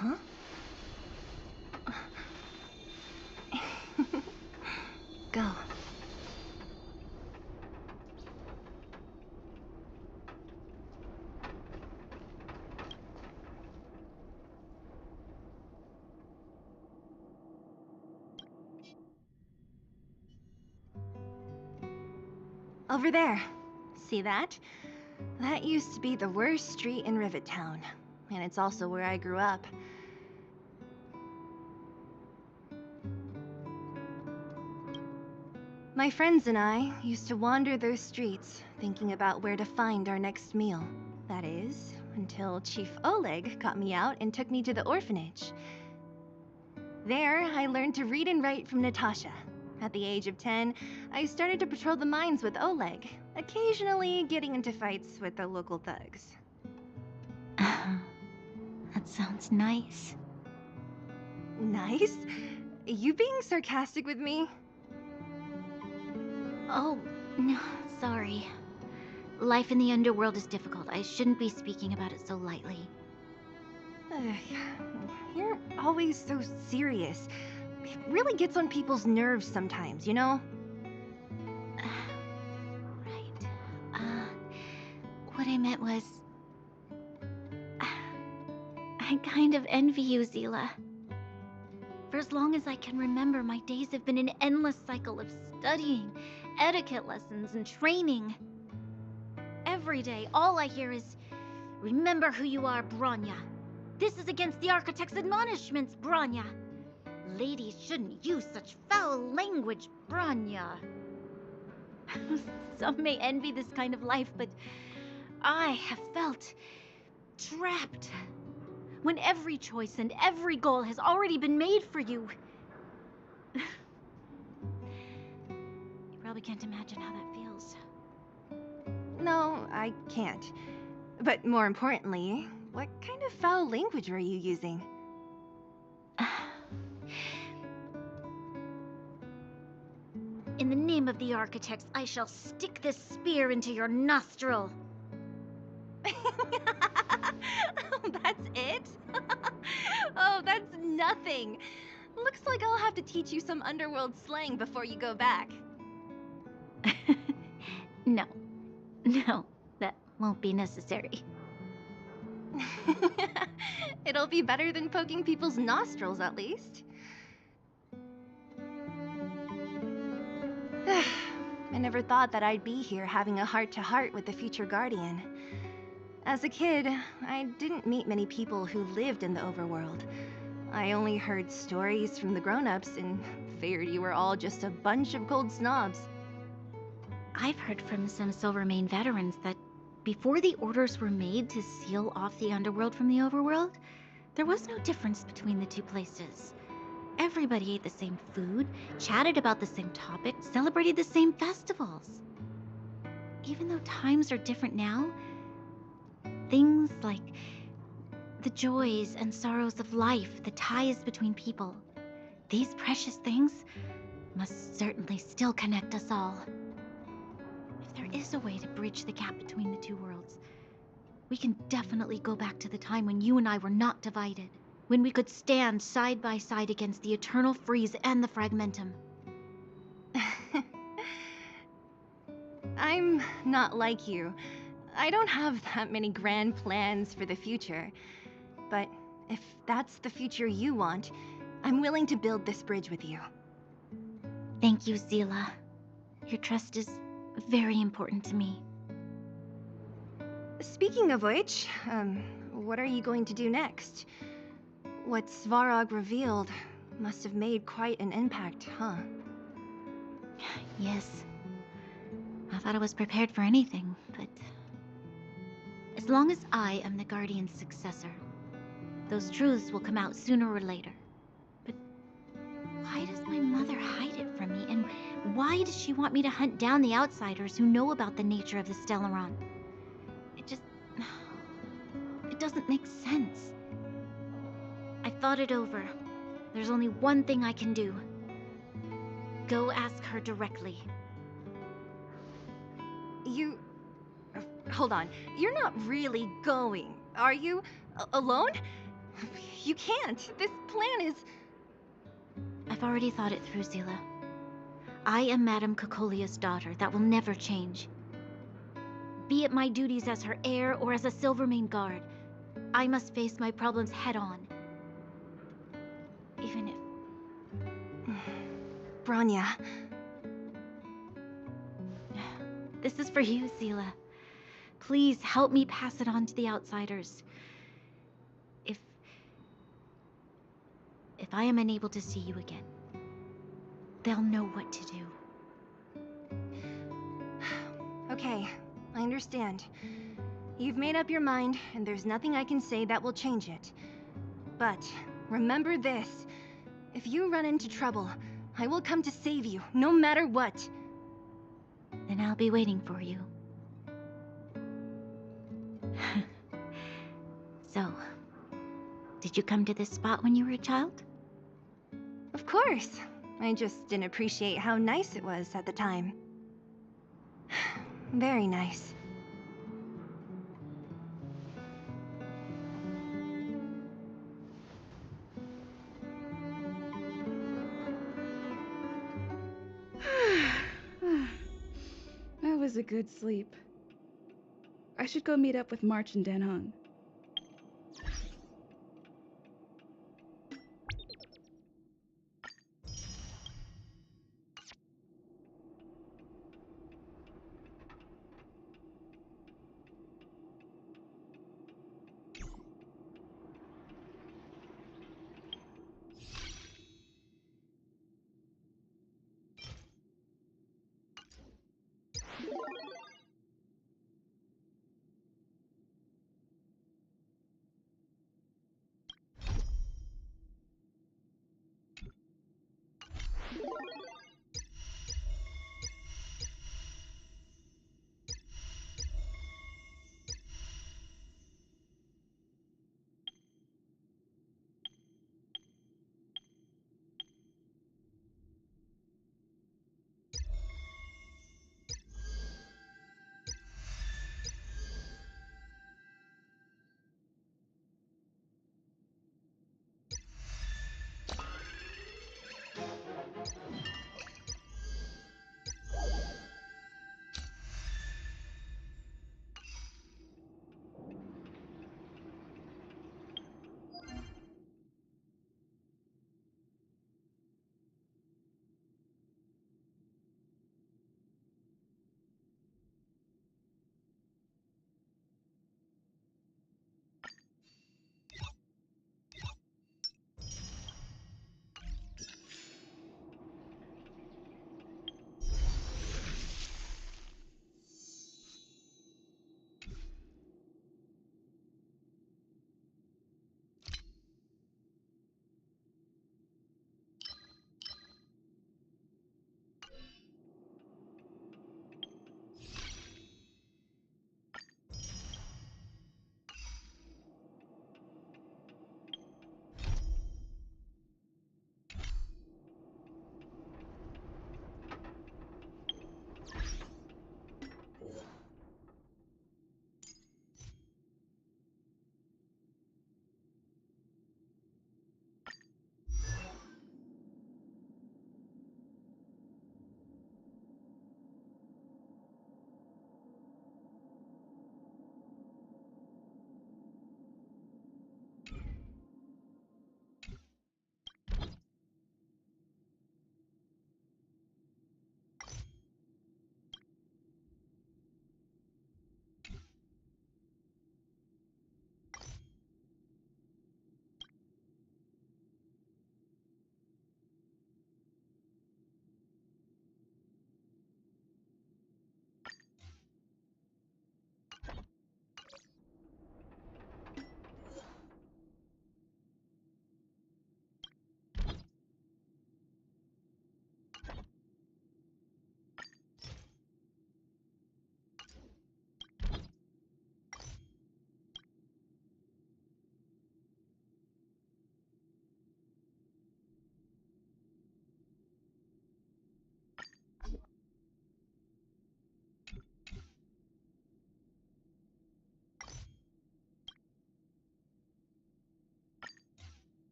Huh? Go. Over there. See that? That used to be the worst street in Rivet Town. And it's also where I grew up. My friends and I used to wander those streets, thinking about where to find our next meal. That is, until Chief Oleg got me out and took me to the orphanage. There, I learned to read and write from Natasha. At the age of 10, I started to patrol the mines with Oleg, occasionally getting into fights with the local thugs. That sounds nice. Nice? You being sarcastic with me? Oh, no, sorry. Life in the underworld is difficult. I shouldn't be speaking about it so lightly. You're always so serious. It really gets on people's nerves sometimes, you know? Right. What I meant was... I kind of envy you, Zila. For as long as I can remember, my days have been an endless cycle of studying, etiquette lessons, and training. Every day, all I hear is, "Remember who you are, Bronya. This is against the Architect's admonishments, Bronya. Ladies shouldn't use such foul language, Bronya." Some may envy this kind of life, but I have felt trapped. When every choice and every goal has already been made for you. You probably can't imagine how that feels. No, I can't. But more importantly, what kind of foul language were you using? In the name of the Architects, I shall stick this spear into your nostril. That's it? Oh, that's nothing. Looks like I'll have to teach you some underworld slang before you go back. No, that won't be necessary. It'll be better than poking people's nostrils, at least. I never thought that I'd be here having a heart-to-heart with the future Guardian. As a kid, I didn't meet many people who lived in the overworld. I only heard stories from the grown-ups and figured you were all just a bunch of cold snobs. I've heard from some Silvermane veterans that before the orders were made to seal off the underworld from the overworld, there was no difference between the two places. Everybody ate the same food, chatted about the same topics, celebrated the same festivals. Even though times are different now, things like the joys and sorrows of life, the ties between people, these precious things must certainly still connect us all. If there is a way to bridge the gap between the two worlds, we can definitely go back to the time when you and I were not divided, when we could stand side by side against the Eternal Freeze and the Fragmentum. I'm not like you. I don't have that many grand plans for the future. But if that's the future you want, I'm willing to build this bridge with you. Thank you, Zila. Your trust is very important to me. Speaking of which, what are you going to do next? What Svarog revealed must have made quite an impact, huh? Yes. I thought I was prepared for anything, but... as long as I am the Guardian's successor, those truths will come out sooner or later. But why does my mother hide it from me? And why does she want me to hunt down the outsiders who know about the nature of the stelleron? It doesn't make sense. I thought it over. There's only one thing I can do. Go ask her directly. Hold on. You're not really going, are you? Alone? You can't. This plan is... I've already thought it through, Zila. I am Madame Cocolia's daughter. That will never change. Be it my duties as her heir or as a Silvermane guard, I must face my problems head-on. Even if... Bronya. This is for you, Zila. Please help me pass it on to the outsiders. If I am unable to see you again, they'll know what to do. Okay, I understand. You've made up your mind, and there's nothing I can say that will change it. But remember this. If you run into trouble, I will come to save you, no matter what. Then I'll be waiting for you. So, did you come to this spot when you were a child? Of course. I just didn't appreciate how nice it was at the time. Very nice. That was a good sleep. I should go meet up with March and Danhong.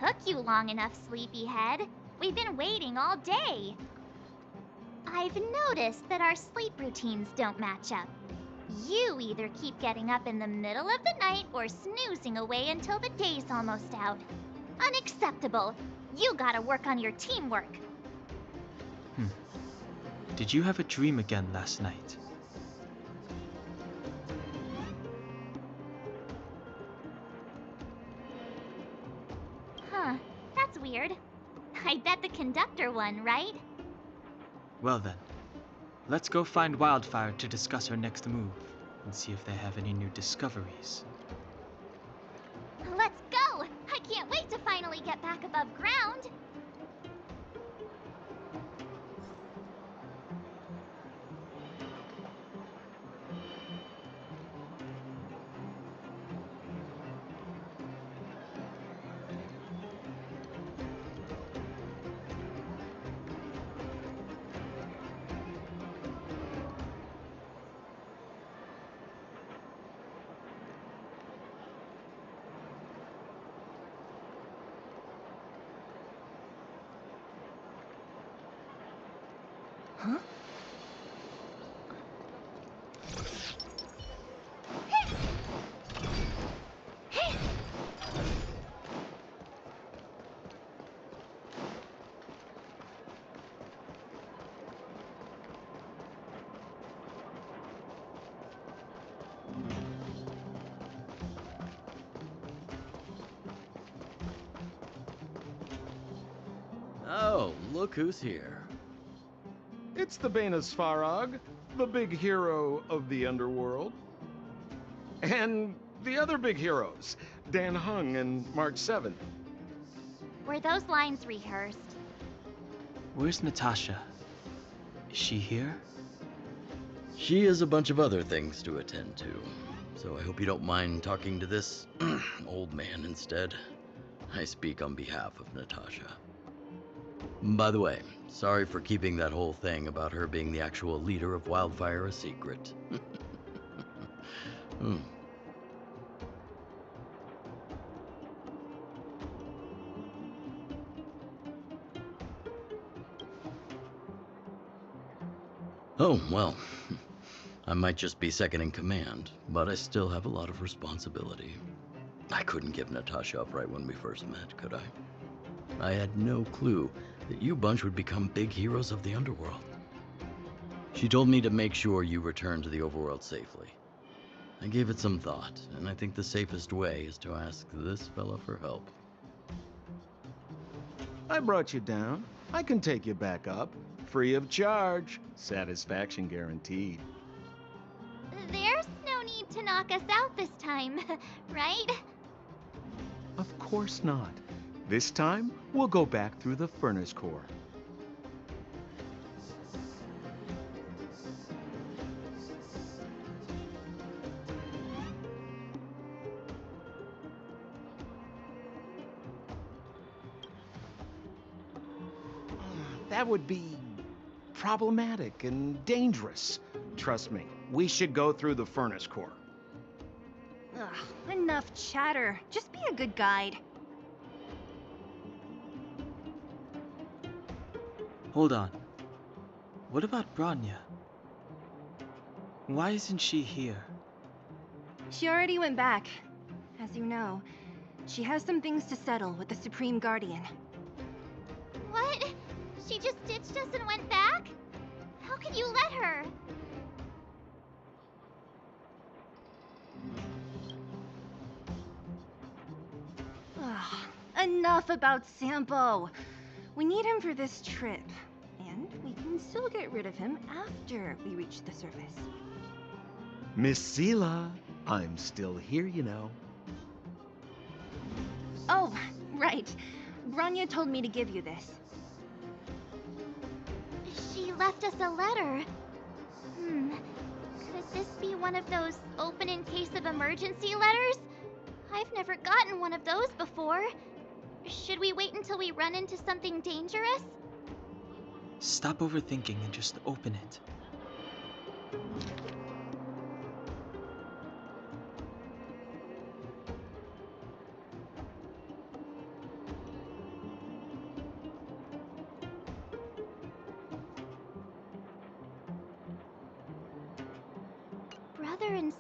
took you long enough, sleepyhead. We've been waiting all day. I've noticed that our sleep routines don't match up. You either keep getting up in the middle of the night or snoozing away until the day's almost out. Unacceptable. You gotta work on your teamwork. Did you have a dream again last night? Huh, that's weird. I bet the conductor won, right? Well then, let's go find Wildfire to discuss her next move and see if they have any new discoveries. Let's go! I can't wait to finally get back above ground! Huh? Oh, look who's here. It's the Banus Farag, the big hero of the underworld. And the other big heroes, Dan Hung and March 7th. Were those lines rehearsed? Where's Natasha? Is she here? She has a bunch of other things to attend to, so I hope you don't mind talking to this old man instead. I speak on behalf of Natasha. By the way, sorry for keeping that whole thing about her being the actual leader of Wildfire a secret. Oh, well, I might just be second in command, but I still have a lot of responsibility. I couldn't give Natasha up right when we first met, could I? I had no clue that you bunch would become big heroes of the underworld. She told me to make sure you return to the overworld safely. I gave it some thought, and I think the safest way is to ask this fella for help. I brought you down. I can take you back up. Free of charge. Satisfaction guaranteed. There's no need to knock us out this time, right? Of course not. This time, we'll go back through the furnace core. That would be problematic and dangerous. Trust me, we should go through the furnace core. Ugh, enough chatter. Just be a good guide. Hold on. What about Bronya? Why isn't she here? She already went back. As you know, she has some things to settle with the Supreme Guardian. What? She just ditched us and went back? How could you let her? Ugh, enough about Sampo. We need him for this trip, and we can still get rid of him after we reach the surface. Miss Sela, I'm still here, you know. Oh, right. Bronya told me to give you this. She left us a letter. Could this be one of those open in case of emergency letters? I've never gotten one of those before. Should we wait until we run into something dangerous? Stop overthinking and just open it.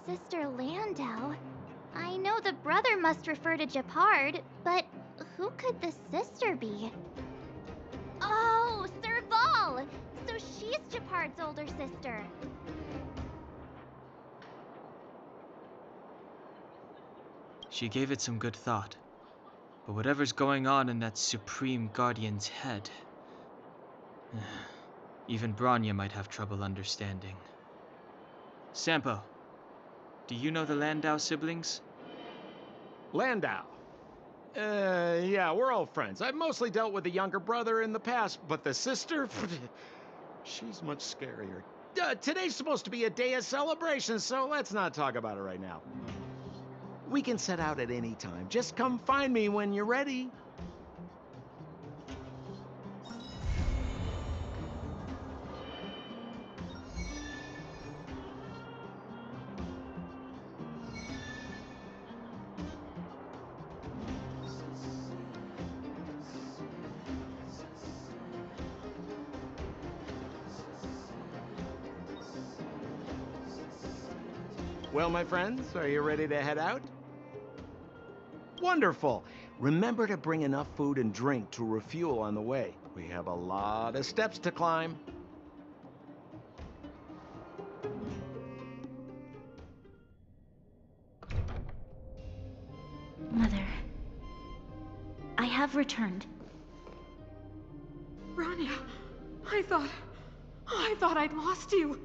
Sister Landau. I know the brother must refer to Japard, but who could the sister be? Oh, Serval! So she's Japard's older sister. She gave it some good thought. But whatever's going on in that Supreme Guardian's head, even Branya might have trouble understanding. Sampo, do you know the Landau siblings? Landau. Yeah, we're old friends. I've mostly dealt with the younger brother in the past, but the sister, she's much scarier. Today's supposed to be a day of celebration, so let's not talk about it right now. We can set out at any time. Just come find me when you're ready. Well, my friends, are you ready to head out? Wonderful! Remember to bring enough food and drink to refuel on the way. We have a lot of steps to climb. Mother, I have returned. Branya, I thought I'd lost you.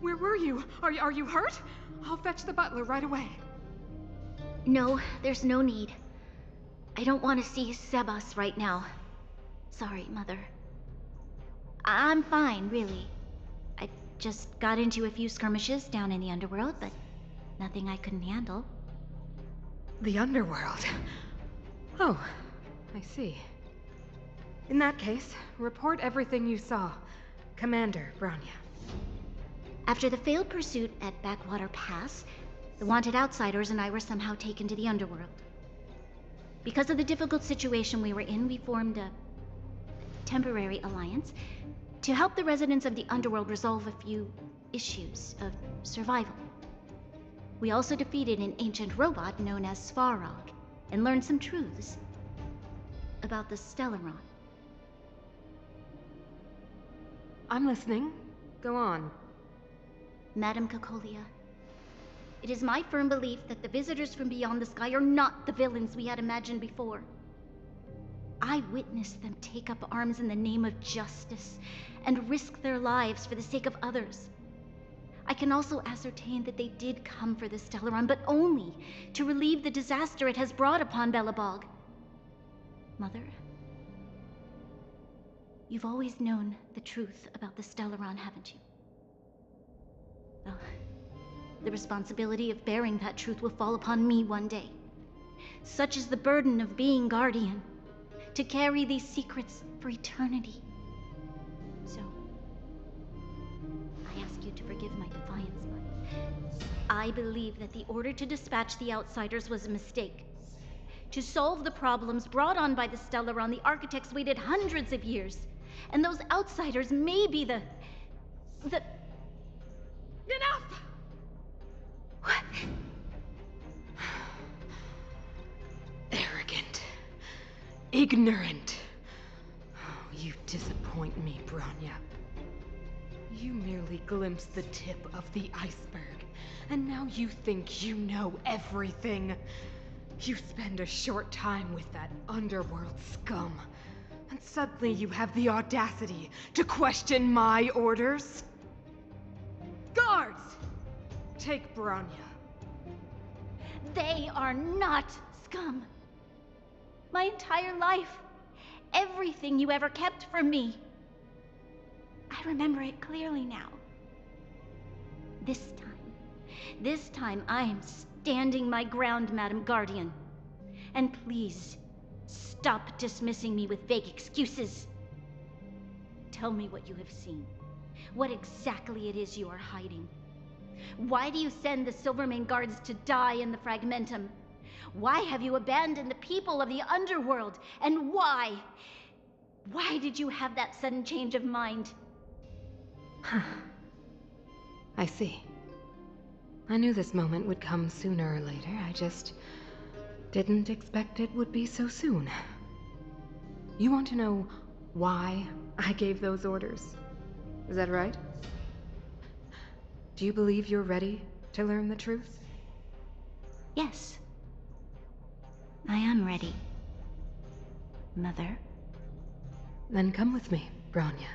Where were you? Are you hurt? I'll fetch the butler right away. No, there's no need. I don't want to see Sebas right now. Sorry, Mother. I'm fine, really. I just got into a few skirmishes down in the underworld, but nothing I couldn't handle. The underworld. Oh, I see. In that case, report everything you saw. Commander Branya. After the failed pursuit at Backwater Pass, the wanted outsiders and I were somehow taken to the underworld. Because of the difficult situation we were in, we formed a temporary alliance to help the residents of the underworld resolve a few issues of survival. We also defeated an ancient robot known as Svarog and learned some truths about the Stelleron. I'm listening. Go on. Madam Cocolia, it is my firm belief that the visitors from beyond the sky are not the villains we had imagined before. I witnessed them take up arms in the name of justice and risk their lives for the sake of others. I can also ascertain that they did come for the Stelleron, but only to relieve the disaster it has brought upon Belobog. Mother, you've always known the truth about the Stelleron, haven't you? Well, the responsibility of bearing that truth will fall upon me one day. Such is the burden of being Guardian, to carry these secrets for eternity. So, I ask you to forgive my defiance, but I believe that the order to dispatch the outsiders was a mistake. To solve the problems brought on by the Stelleron, the architects waited hundreds of years, and those outsiders may be the... Enough! What? Arrogant. Ignorant. Oh, you disappoint me, Branya. You merely glimpsed the tip of the iceberg, and now you think you know everything. You spend a short time with that underworld scum, and suddenly you have the audacity to question my orders? Guards! Take Branya. They are not scum. My entire life, everything you ever kept from me. I remember it clearly now. This time I am standing my ground, Madam Guardian. And please, stop dismissing me with vague excuses. Tell me what you have seen. What exactly it is you are hiding. Why do you send the Silvermane guards to die in the Fragmentum? Why have you abandoned the people of the underworld? And why? Why did you have that sudden change of mind? I see. I knew this moment would come sooner or later. I just didn't expect it would be so soon. You want to know why I gave those orders? Is that right? Do you believe you're ready to learn the truth? Yes. I am ready. Mother. Then come with me, Branya.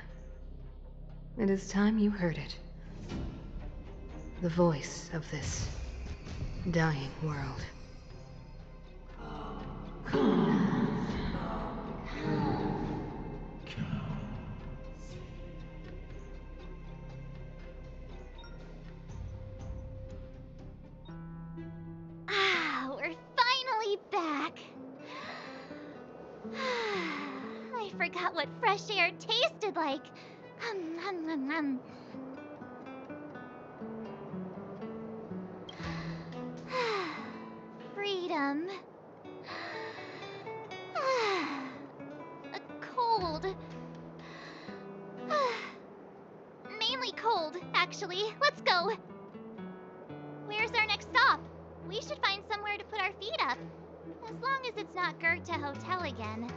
It is time you heard it. The voice of this dying world. Ah, we're finally back. I forgot what fresh air tasted like. Hum, hum, hum, hum. Freedom. Cold. Mainly cold, actually. Let's go. Where's our next stop? We should find somewhere to put our feet up. As long as it's not Goethe Hotel again.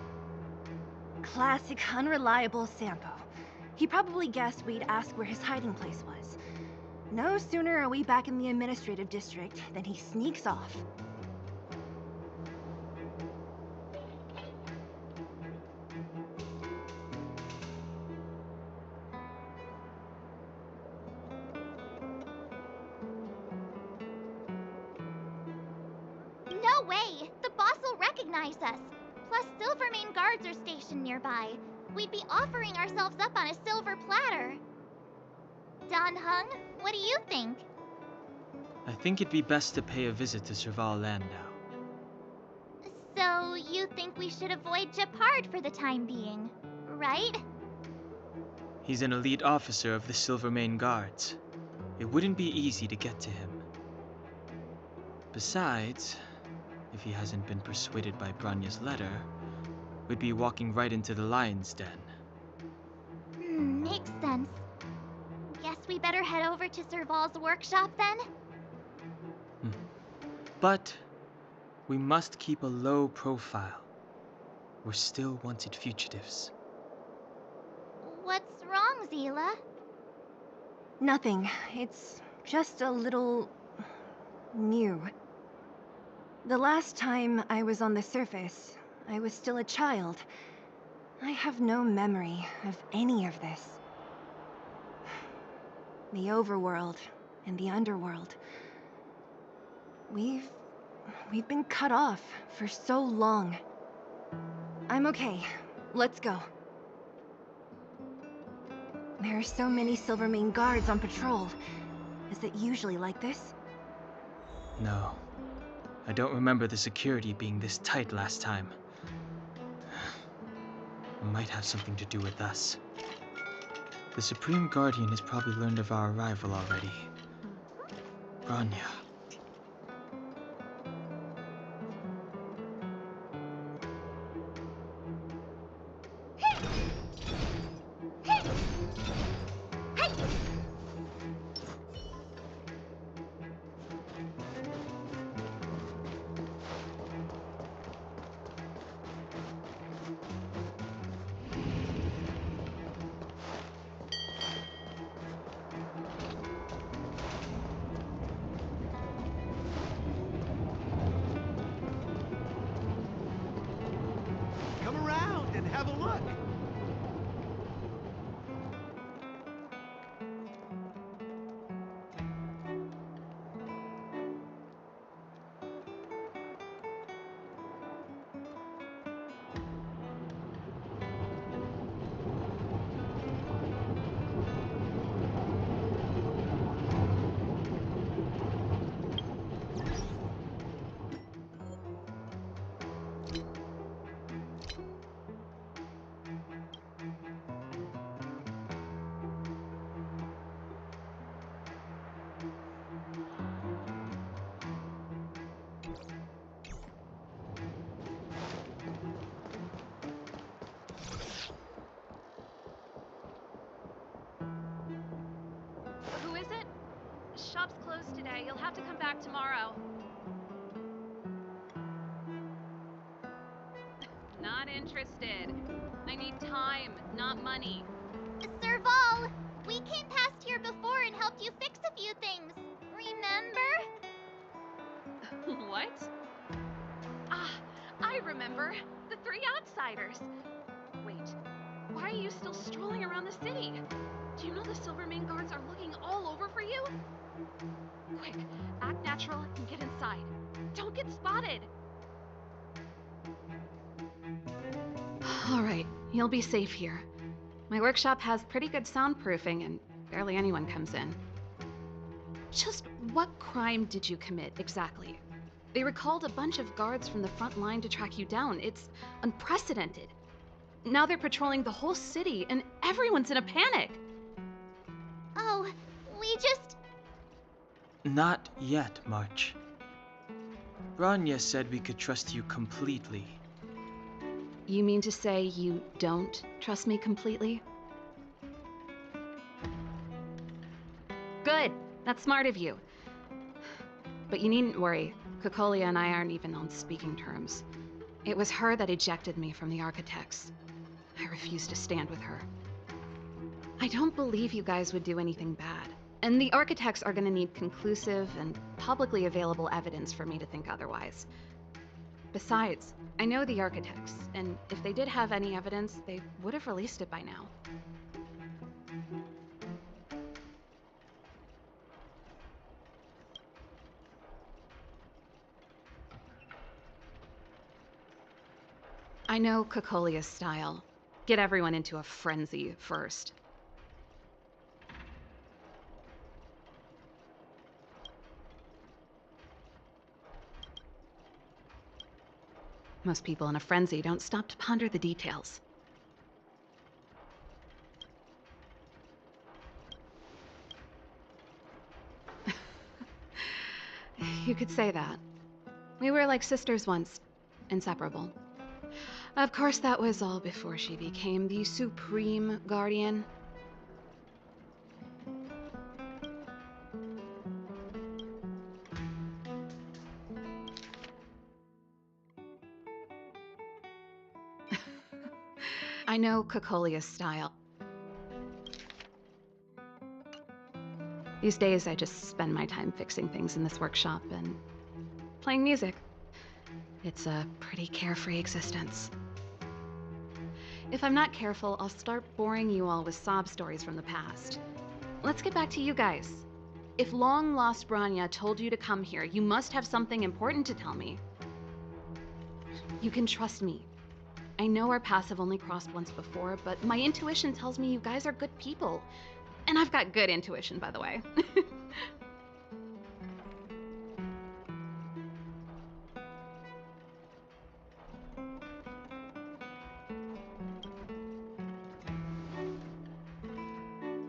Classic unreliable Sampo. He probably guessed we'd ask where his hiding place was. No sooner are we back in the administrative district than he sneaks off. No way! The boss will recognize us. Plus, Silvermane guards are stationed nearby. We'd be offering ourselves up on a silver platter. Don Hung, what do you think? I think it'd be best to pay a visit to Serval Landau. So, you think we should avoid Japard for the time being, right? He's an elite officer of the Silvermane Guards. It wouldn't be easy to get to him. Besides, if he hasn't been persuaded by Branya's letter, we'd be walking right into the lion's den. Makes sense. Guess we better head over to Serval's workshop then? But we must keep a low profile. We're still wanted fugitives. What's wrong, Zila? Nothing. It's just a little... new. The last time I was on the surface, I was still a child. I have no memory of any of this. The overworld and the underworld. We've been cut off for so long. I'm okay. Let's go. There are so many Silvermane guards on patrol. Is it usually like this? No. I don't remember the security being this tight last time. It might have something to do with us. The Supreme Guardian has probably learned of our arrival already. Branya. closed today. You'll have to come back tomorrow. Not interested. I need time, not money. Serval, we came past here before and helped you fix a few things. Remember? What? Ah, I remember. The three outsiders. Wait, why are you still strolling around the city? Do you know the Silvermane guards are looking all over for you? Quick, act natural and get inside. Don't get spotted. All right, you'll be safe here. My workshop has pretty good soundproofing and barely anyone comes in. Just what crime did you commit exactly? They recalled a bunch of guards from the front line to track you down. It's unprecedented. Now they're patrolling the whole city and everyone's in a panic. Oh, we just... Not yet, March. Bronya said we could trust you completely. You mean to say you don't trust me completely? Good. That's smart of you. But you needn't worry. Cocolia and I aren't even on speaking terms. It was her that ejected me from the Architects. I refused to stand with her. I don't believe you guys would do anything bad. And the Architects are gonna need conclusive and publicly available evidence for me to think otherwise. Besides, I know the Architects, and if they did have any evidence, they would have released it by now. I know Cocolia's style. Get everyone into a frenzy first. Most people in a frenzy don't stop to ponder the details. You could say that. We were like sisters once, inseparable. Of course, that was all before she became the Supreme Guardian. I know Cocolia's style. These days, I just spend my time fixing things in this workshop and playing music. It's a pretty carefree existence. If I'm not careful, I'll start boring you all with sob stories from the past. Let's get back to you guys. If long-lost Bronya told you to come here, you must have something important to tell me. You can trust me. I know our paths have only crossed once before, but my intuition tells me you guys are good people. And I've got good intuition, by the way.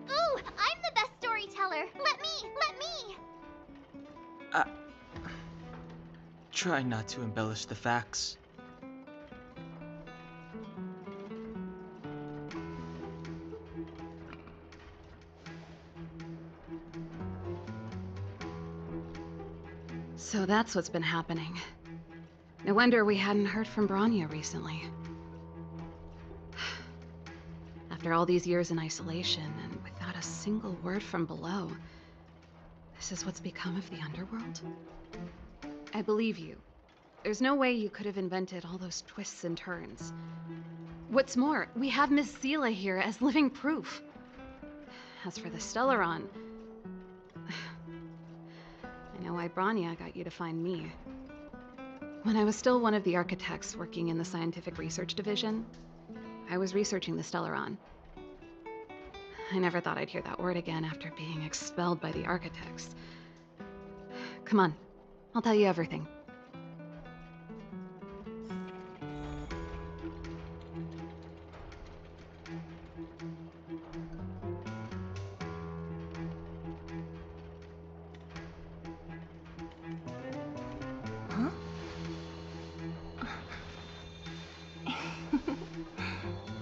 Ooh, I'm the best storyteller. Let me. Try not to embellish the facts. So that's what's been happening. No wonder we hadn't heard from Bronya recently. After all these years in isolation and without a single word from below, this is what's become of the underworld? I believe you. There's no way you could have invented all those twists and turns. What's more, we have Miss Seela here as living proof. As for the stelleron, I know why Bronya got you to find me. When I was still one of the architects working in the scientific research division, I was researching the stelleron. I never thought I'd hear that word again after being expelled by the architects. Come on, I'll tell you everything. Huh?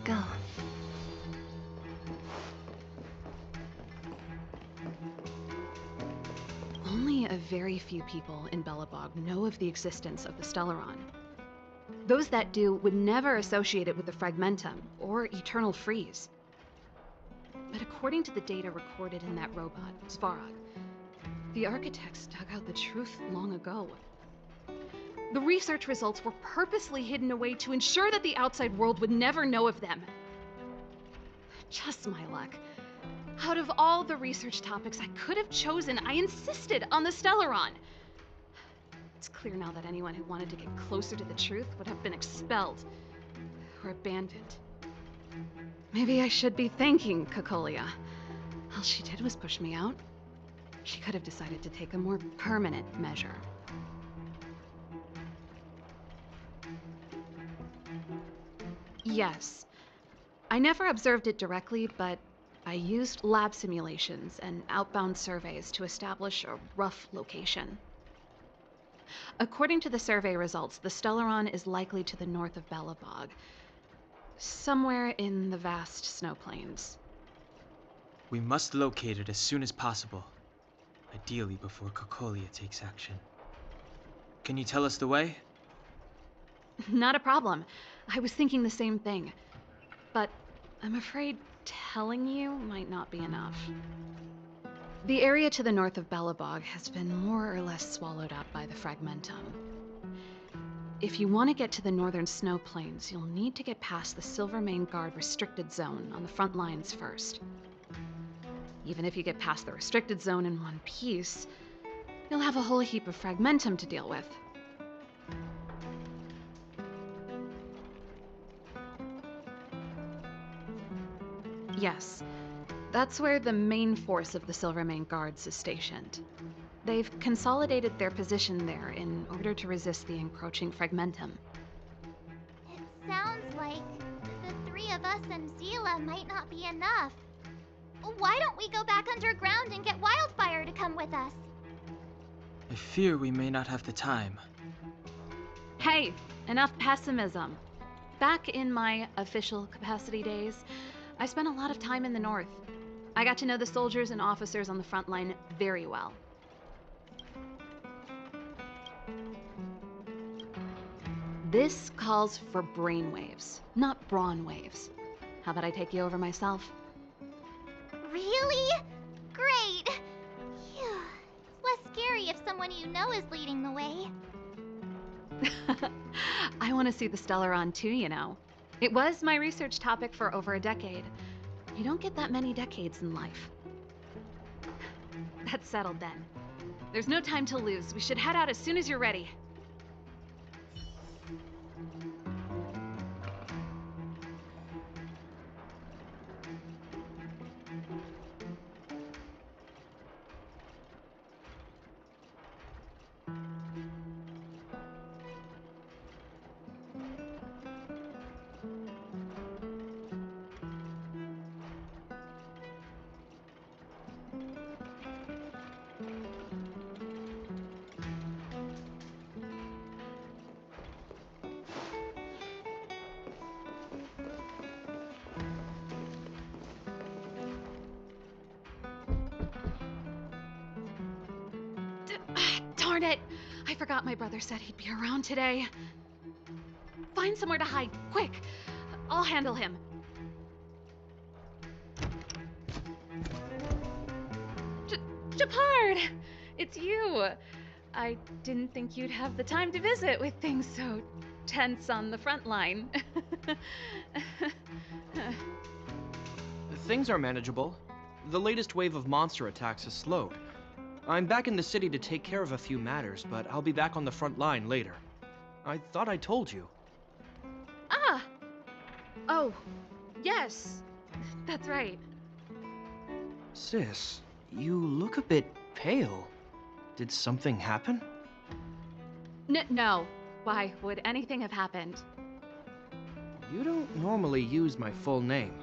Go. Only very few people in Belobog know of the existence of the stelleron. Those that do would never associate it with the fragmentum or eternal freeze. But according to the data recorded in that robot, Svarog, the architects dug out the truth long ago. The research results were purposely hidden away to ensure that the outside world would never know of them. Just my luck. Out of all the research topics I could have chosen, I insisted on the stelleron. It's clear now that anyone who wanted to get closer to the truth would have been expelled or abandoned. Maybe I should be thanking Cocolia. All she did was push me out. She could have decided to take a more permanent measure. Yes. I never observed it directly, but I used lab simulations and outbound surveys to establish a rough location. According to the survey results, the stelleron is likely to the north of Belobog, somewhere in the vast snow plains. We must locate it as soon as possible, ideally before Cocolia takes action. Can you tell us the way? Not a problem. I was thinking the same thing. But I'm afraid telling you might not be enough. The area to the north of Belobog has been more or less swallowed up by the fragmentum. If you want to get to the northern snow plains, you'll need to get past the Silvermane Guard restricted zone on the front lines first. Even if you get past the restricted zone in one piece, you'll have a whole heap of fragmentum to deal with. Yes, that's where the main force of the Silvermane Guards is stationed. They've consolidated their position there in order to resist the encroaching fragmentum. It sounds like the three of us and Zila might not be enough. Why don't we go back underground and get Wildfire to come with us? I fear we may not have the time. Hey, enough pessimism. Back in my official capacity days, I spent a lot of time in the north. I got to know the soldiers and officers on the front line very well. This calls for brainwaves, not brawn waves. How about I take you over myself? Really? Great! Phew. It's less scary if someone you know is leading the way. I want to see the stelleron too, you know. It was my research topic for over a decade. You don't get that many decades in life. That's settled then. There's no time to lose. We should head out as soon as you're ready. Darn it! I forgot my brother said he'd be around today. Find somewhere to hide, quick! I'll handle him. Japard! It's you! I didn't think you'd have the time to visit with things so tense on the front line. Things are manageable. The latest wave of monster attacks has slowed. I'm back in the city to take care of a few matters, but I'll be back on the front line later. I thought I told you. Ah! Oh, yes. That's right. Sis, you look a bit pale. Did something happen? No. Why would anything have happened? You don't normally use my full name.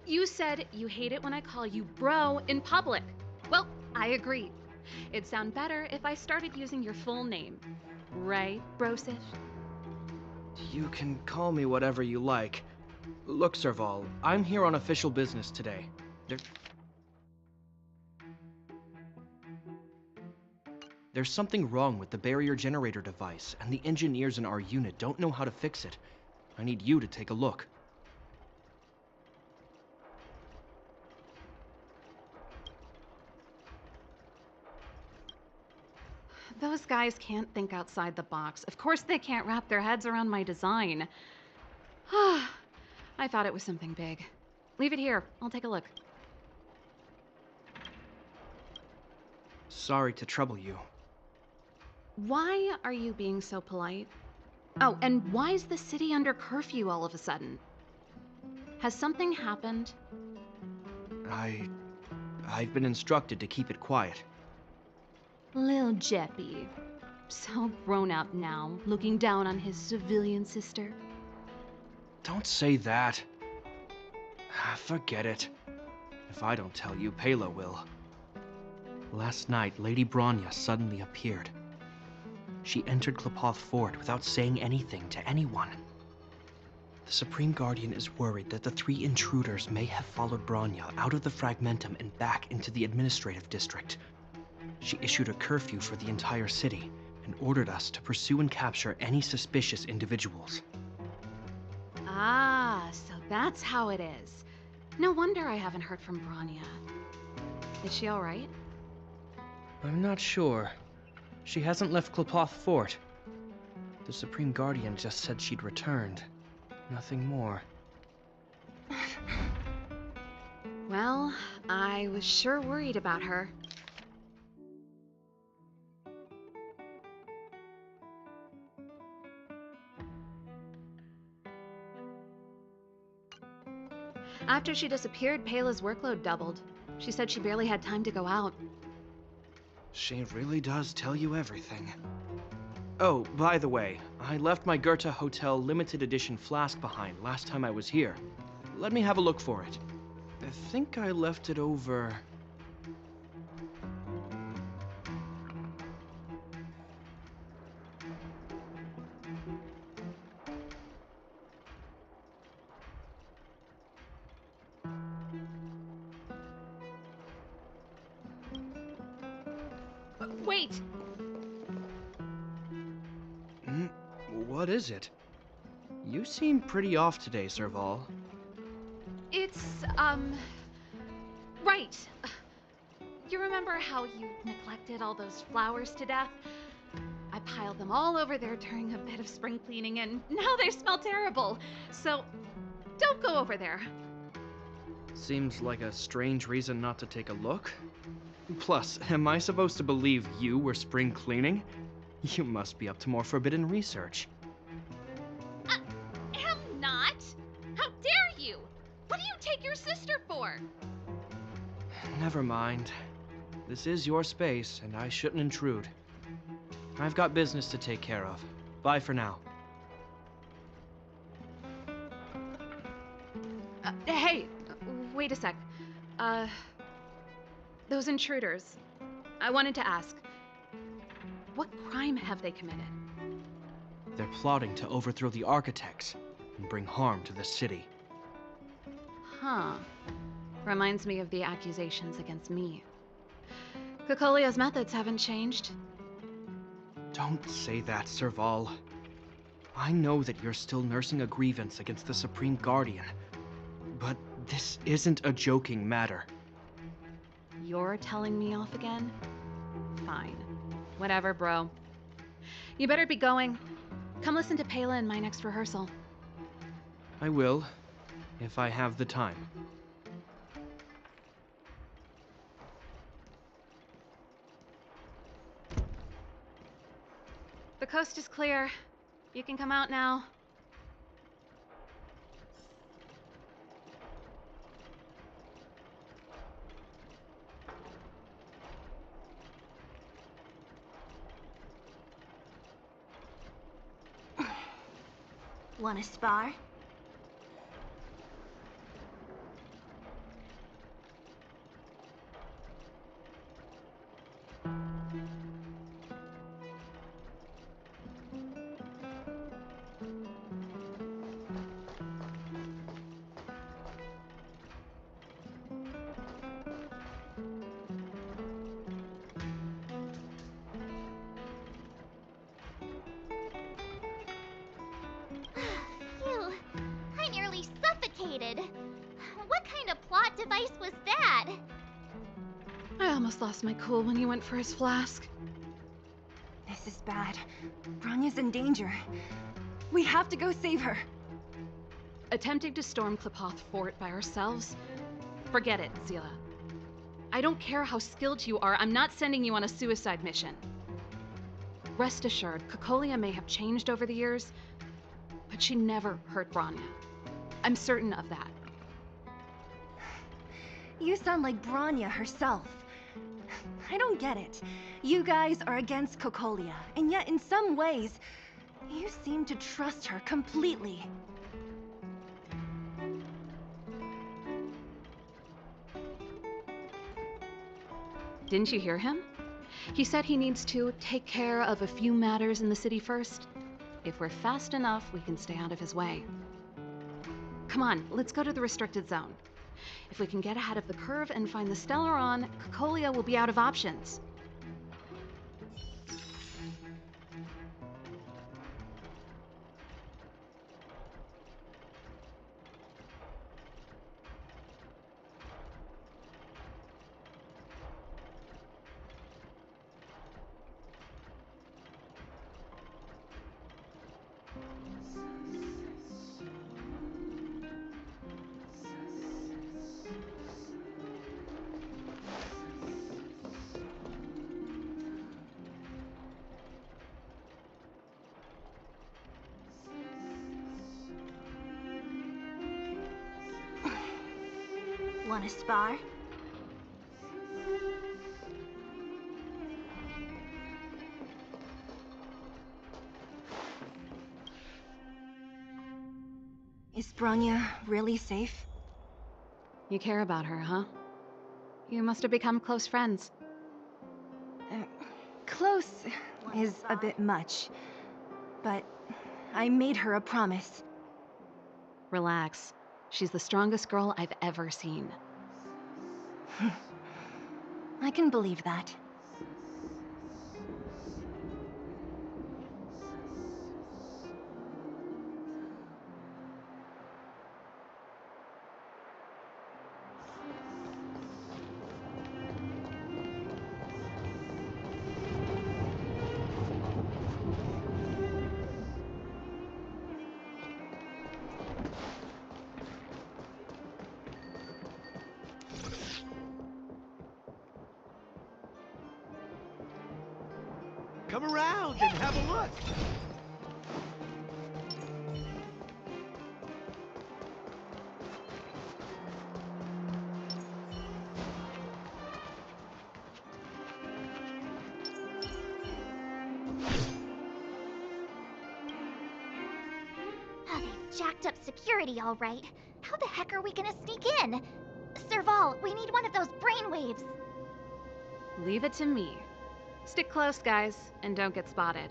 You said you hate it when I call you bro in public. Well, I agree. It'd sound better if I started using your full name. Right, Brosif? You can call me whatever you like. Look, Serval, I'm here on official business today. There's something wrong with the barrier generator device, and the engineers in our unit don't know how to fix it. I need you to take a look. Those guys can't think outside the box. Of course they can't wrap their heads around my design. I thought it was something big. Leave it here. I'll take a look. Sorry to trouble you. Why are you being so polite? Oh, and why is the city under curfew all of a sudden? Has something happened? I've been instructed to keep it quiet. Lil Jeppy. So grown up now, looking down on his civilian sister. Don't say that. Forget it. If I don't tell you, Pela will. Last night, Lady Bronya suddenly appeared. She entered Klepoth Fort without saying anything to anyone. The Supreme Guardian is worried that the 3 intruders may have followed Bronya out of the Fragmentum and back into the administrative district. She issued a curfew for the entire city and ordered us to pursue and capture any suspicious individuals. Ah, so that's how it is. No wonder I haven't heard from Bronya. Is she all right? I'm not sure. She hasn't left Klepoth Fort. The Supreme Guardian just said she'd returned. Nothing more. Well, I was sure worried about her. After she disappeared, Pela's workload doubled. She said she barely had time to go out. She really does tell you everything. Oh, by the way, I left my Goethe Hotel limited edition flask behind last time I was here. Let me have a look for it. I think I left it over... Wait! What is it? You seem pretty off today, Serval. It's, right. You remember how you neglected all those flowers to death? I piled them all over there during a bit of spring cleaning, and now they smell terrible. So, don't go over there. Seems like a strange reason not to take a look. Plus, am I supposed to believe you were spring cleaning? You must be up to more forbidden research. Am not! How dare you! What do you take your sister for? Never mind. This is your space, and I shouldn't intrude. I've got business to take care of. Bye for now. Hey, wait a sec. Those intruders. I wanted to ask, what crime have they committed? They're plotting to overthrow the architects and bring harm to the city. Huh. Reminds me of the accusations against me. Kokolia's methods haven't changed. Don't say that, Serval. I know that you're still nursing a grievance against the Supreme Guardian, but this isn't a joking matter. You're telling me off again? Fine. Whatever, bro. You better be going. Come listen to Pela in my next rehearsal. I will, if I have the time. The coast is clear. You can come out now. Wanna spar? ice was that? I almost lost my cool when he went for his flask. This is bad. Bronya's in danger. We have to go save her. Attempting to storm Klipoth Fort by ourselves? Forget it, Zila. I don't care how skilled you are, I'm not sending you on a suicide mission. Rest assured, Cocolia may have changed over the years, but she never hurt Bronya. I'm certain of that. You sound like Bronya herself. I don't get it. You guys are against Cocolia, and yet in some ways, you seem to trust her completely. Didn't you hear him? He said he needs to take care of a few matters in the city first. If we're fast enough, we can stay out of his way. Come on, let's go to the restricted zone. If we can get ahead of the curve and find the stelleron, Cocolia will be out of options. Want to spar? Is Bronya really safe? You care about her, huh? You must have become close friends. Close is a bit much, but I made her a promise. Relax. She's the strongest girl I've ever seen. I can believe that. Come around and have a look. Oh, they've jacked up security all right. How the heck are we gonna sneak in? Serval, we need one of those brainwaves. Leave it to me. Stick close, guys, and don't get spotted.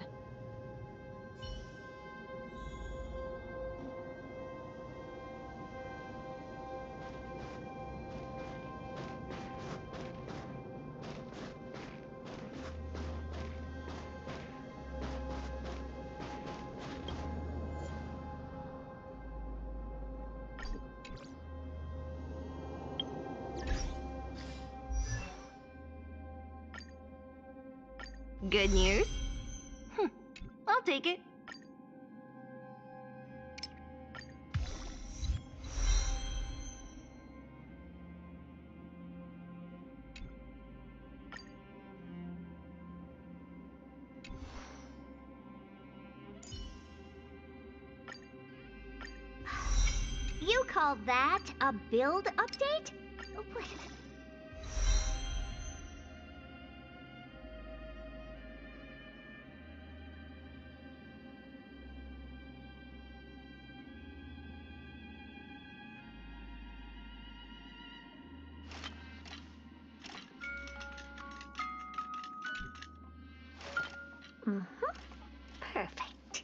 Good news? I'll take it. You call that a build update? Oh, wait. Perfect.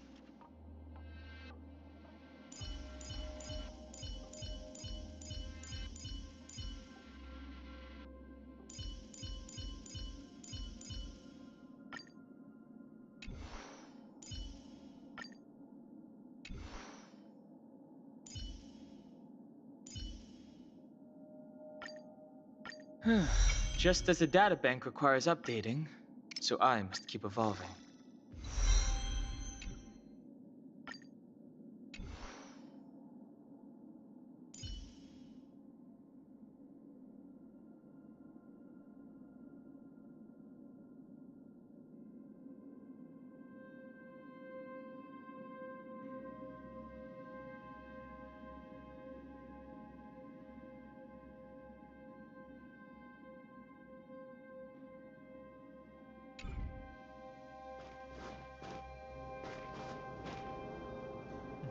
Just as the databank requires updating, so I must keep evolving.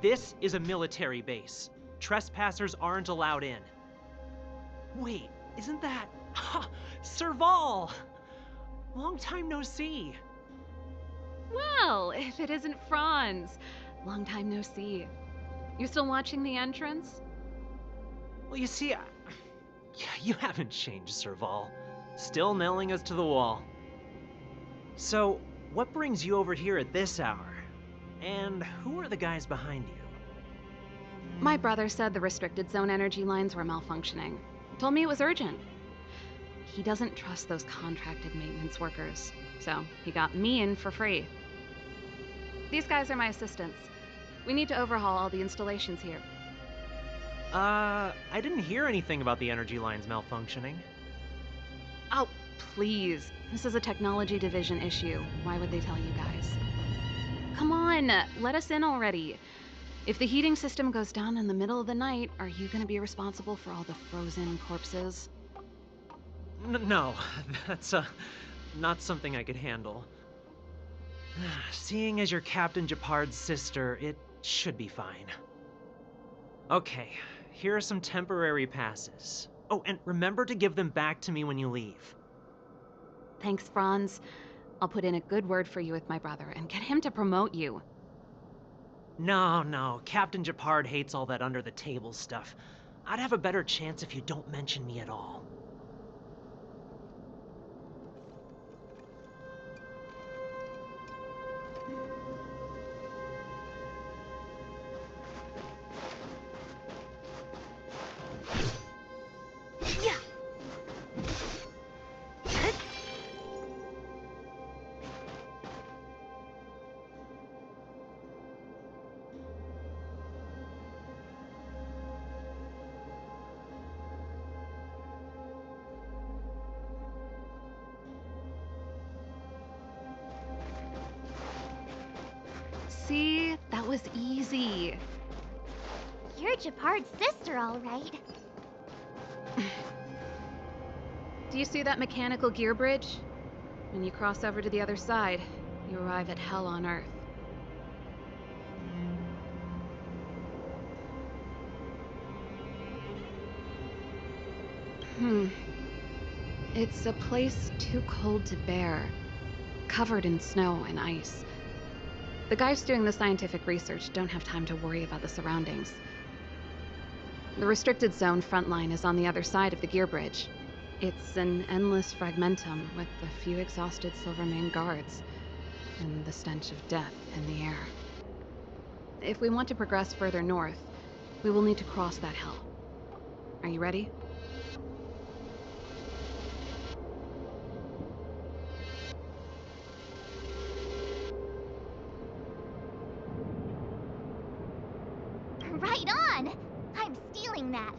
This is a military base. Trespassers aren't allowed in. Wait, isn't that... Ha! Serval! Long time no see. Well, if it isn't Franz. Long time no see. You still watching the entrance? Well, you see, you haven't changed, Serval. Still nailing us to the wall. So, what brings you over here at this hour? And who are the guys behind you? My brother said the restricted zone energy lines were malfunctioning. Told me it was urgent. He doesn't trust those contracted maintenance workers, so he got me in for free. These guys are my assistants. We need to overhaul all the installations here. I didn't hear anything about the energy lines malfunctioning. Oh, please. This is a technology division issue. Why would they tell you guys? Come on, let us in already. If the heating system goes down in the middle of the night, are you gonna be responsible for all the frozen corpses? No, that's not something I could handle. Seeing as you're Captain Japard's sister, it should be fine. Okay, here are some temporary passes. Oh, and remember to give them back to me when you leave. Thanks, Franz. I'll put in a good word for you with my brother and get him to promote you. No, Captain Japard hates all that under-the-table stuff. I'd have a better chance if you don't mention me at all. See? That was easy. You're Japard's sister, all right. Do you see that mechanical gear bridge? When you cross over to the other side, you arrive at hell on Earth. It's a place too cold to bear, covered in snow and ice. The guys doing the scientific research don't have time to worry about the surroundings. The restricted zone front line is on the other side of the gear bridge. It's an endless fragmentum with a few exhausted Silvermane guards, and the stench of death in the air. If we want to progress further north, we will need to cross that hell. Are you ready? Right on! I'm stealing that.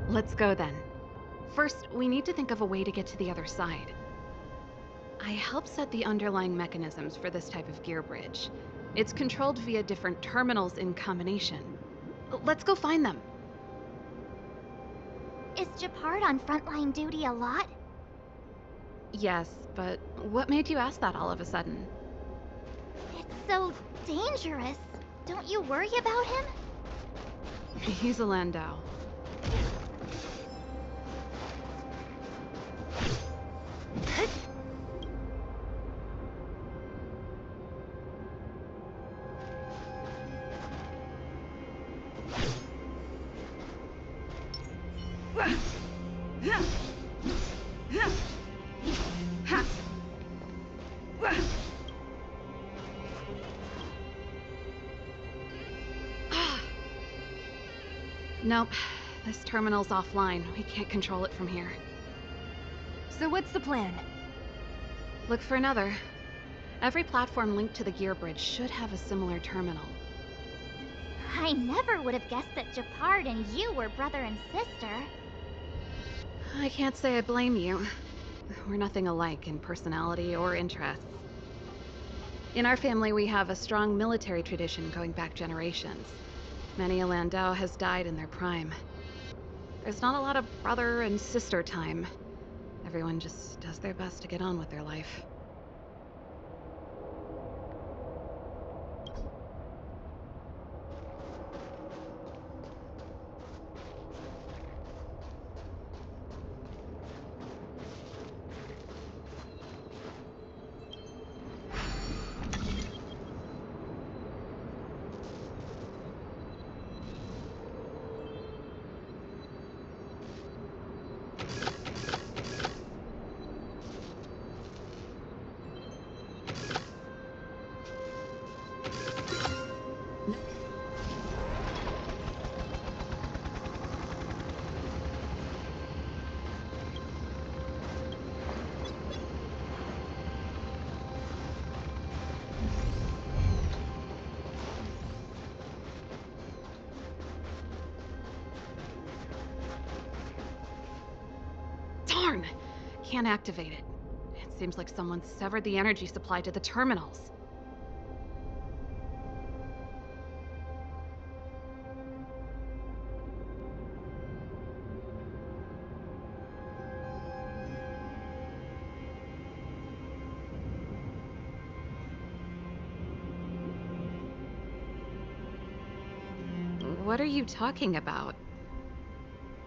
Let's go then. First, we need to think of a way to get to the other side. I helped set the underlying mechanisms for this type of gear bridge. It's controlled via different terminals in combination. Let's go find them. Is Japard on frontline duty a lot? Yes, but what made you ask that all of a sudden? It It's so dangerous. Don't you worry about him? He's a Landau. Nope. This terminal's offline. We can't control it from here. So what's the plan? Look for another. Every platform linked to the gear bridge should have a similar terminal. I never would have guessed that Japard and you were brother and sister. I can't say I blame you. We're nothing alike in personality or interests. In our family, we have a strong military tradition going back generations. Many a Landau has died in their prime. There's not a lot of brother and sister time. Everyone just does their best to get on with their life. Darn! Can't activate it. It seems like someone severed the energy supply to the terminals. What are you talking about?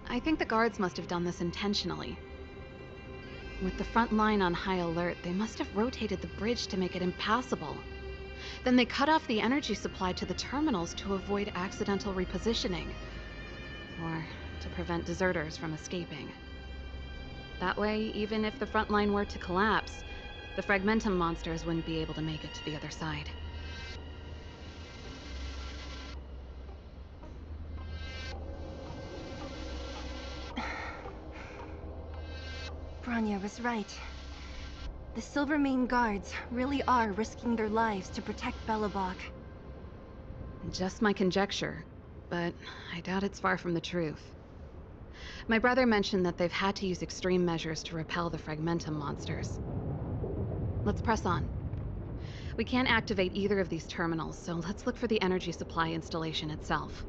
I think the guards must have done this intentionally. With the front line on high alert, they must have rotated the bridge to make it impassable. Then they cut off the energy supply to the terminals to avoid accidental repositioning, or to prevent deserters from escaping. That way, even if the front line were to collapse, the Fragmentum monsters wouldn't be able to make it to the other side. Bronya was right. The Silvermane guards really are risking their lives to protect Belobog. Just my conjecture, but I doubt it's far from the truth. My brother mentioned that they've had to use extreme measures to repel the Fragmentum monsters. Let's press on. We can't activate either of these terminals, so let's look for the energy supply installation itself.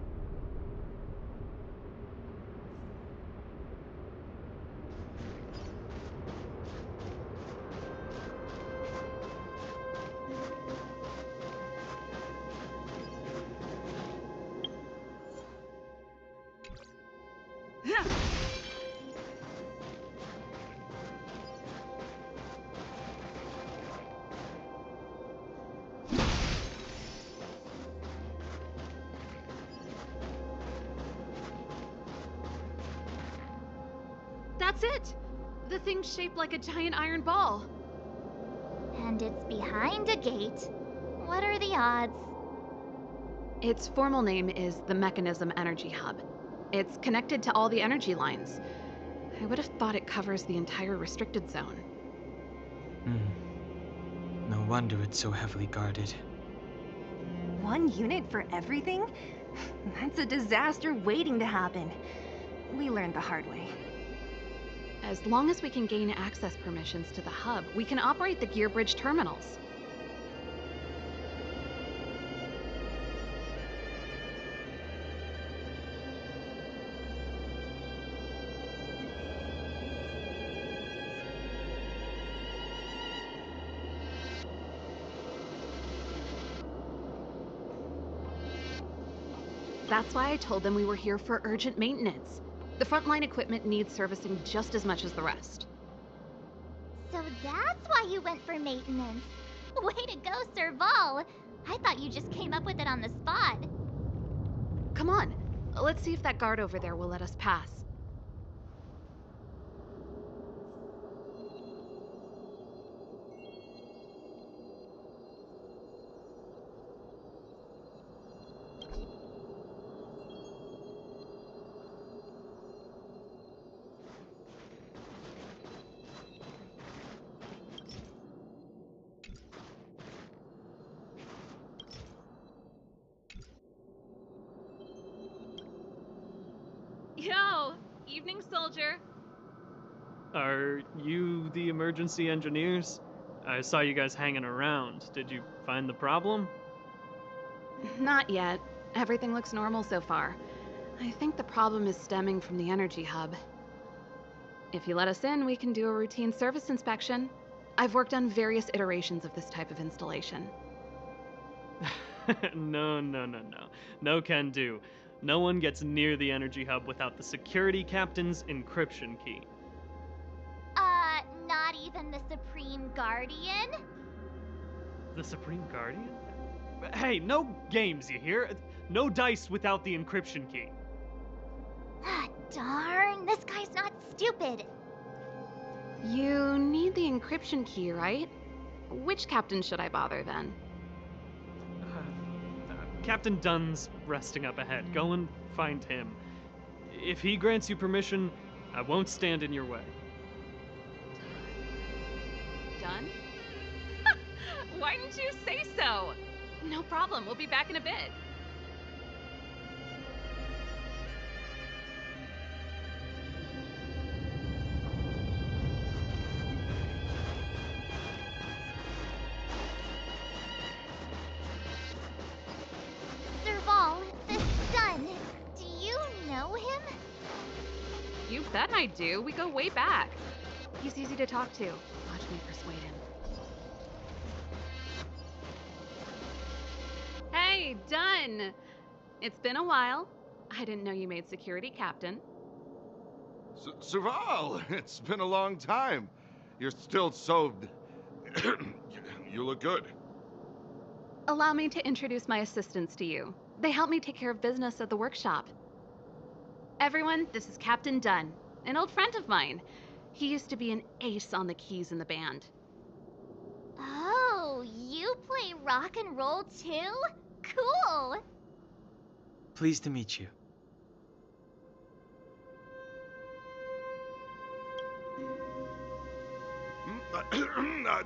That's it! The thing's shaped like a giant iron ball. And it's behind a gate. What are the odds? Its formal name is the Mechanism Energy Hub. It's connected to all the energy lines. I would have thought it covers the entire restricted zone. No wonder it's so heavily guarded. One unit for everything? That's a disaster waiting to happen. We learned the hard way. As long as we can gain access permissions to the hub, we can operate the gear bridge terminals. That's why I told them we were here for urgent maintenance. The frontline equipment needs servicing just as much as the rest. So that's why you went for maintenance. Way to go, Serval. I thought you just came up with it on the spot. Come on, let's see if that guard over there will let us pass. Yo, evening soldier. Are you the emergency engineers? I saw you guys hanging around. Did you find the problem? Not yet. Everything looks normal so far. I think the problem is stemming from the energy hub. If you let us in, we can do a routine service inspection. I've worked on various iterations of this type of installation. No. No can do. No one gets near the energy hub without the security captain's encryption key. Not even the Supreme Guardian? The Supreme Guardian? Hey, no games, you hear? No dice without the encryption key. Ah, darn, this guy's not stupid. You need the encryption key, right? Which captain should I bother then? Captain Dunn's resting up ahead. Go and find him. If he grants you permission, I won't stand in your way. Dunn? Why didn't you say so? No problem, we'll be back in a bit. Serval, this Dunn, do you know him? You bet I do. We go way back. He's easy to talk to. Watch me persuade him. Hey, Dunn! It's been a while. I didn't know you made security captain. Serval, it's been a long time. You're still so... you look good. Allow me to introduce my assistants to you. They help me take care of business at the workshop. Everyone, this is Captain Dunn, an old friend of mine. He used to be an ace on the keys in the band. Oh, you play rock and roll too? Cool! Pleased to meet you.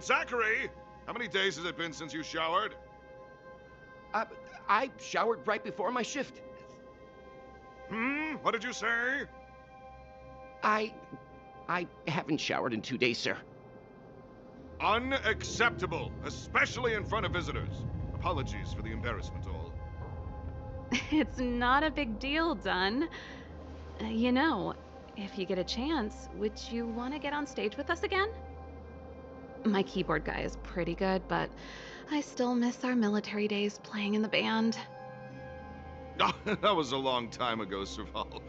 Zachary, how many days has it been since you showered? I showered right before my shift. What did you say? I haven't showered in 2 days, sir. Unacceptable, especially in front of visitors. Apologies for the embarrassment, all. It's not a big deal, Dunn. You know, if you get a chance, would you want to get on stage with us again? My keyboard guy is pretty good, but I still miss our military days playing in the band. That was a long time ago, Serval.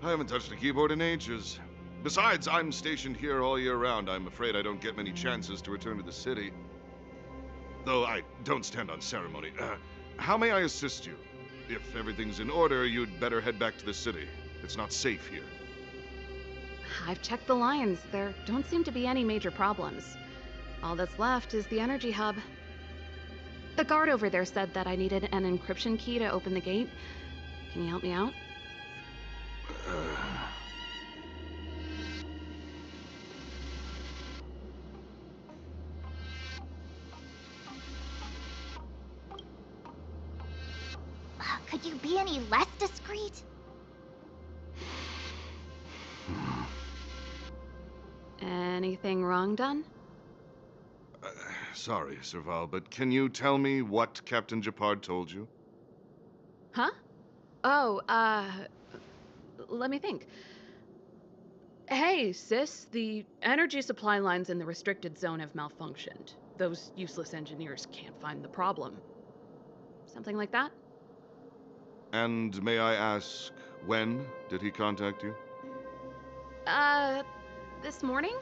I haven't touched a keyboard in ages. Besides, I'm stationed here all year round. I'm afraid I don't get many chances to return to the city. Though I don't stand on ceremony. How may I assist you? If everything's in order, you'd better head back to the city. It's not safe here. I've checked the lines. There don't seem to be any major problems. All that's left is the energy hub. The guard over there said that I needed an encryption key to open the gate. Can you help me out? Could you be any less discreet? Anything wrong, Dunn? Sorry, Serval, but can you tell me what Captain Japard told you? Huh? Oh, let me think. Hey, sis, the energy supply lines in the restricted zone have malfunctioned. Those useless engineers can't find the problem. Something like that? And may I ask, when did he contact you? This morning?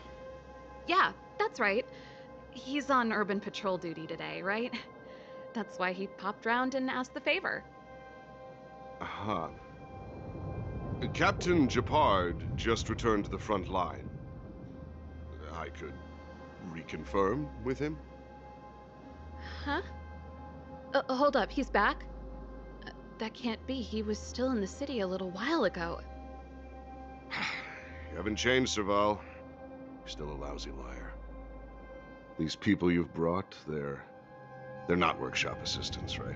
Yeah, that's right. He's on urban patrol duty today, right? That's why he popped round and asked the favor. Aha. Captain Japard just returned to the front line. I could reconfirm with him? Huh? Hold up, he's back? That can't be. He was still in the city a little while ago. You haven't changed, Serval. You're still a lousy liar. These people you've brought, they're not workshop assistants, right?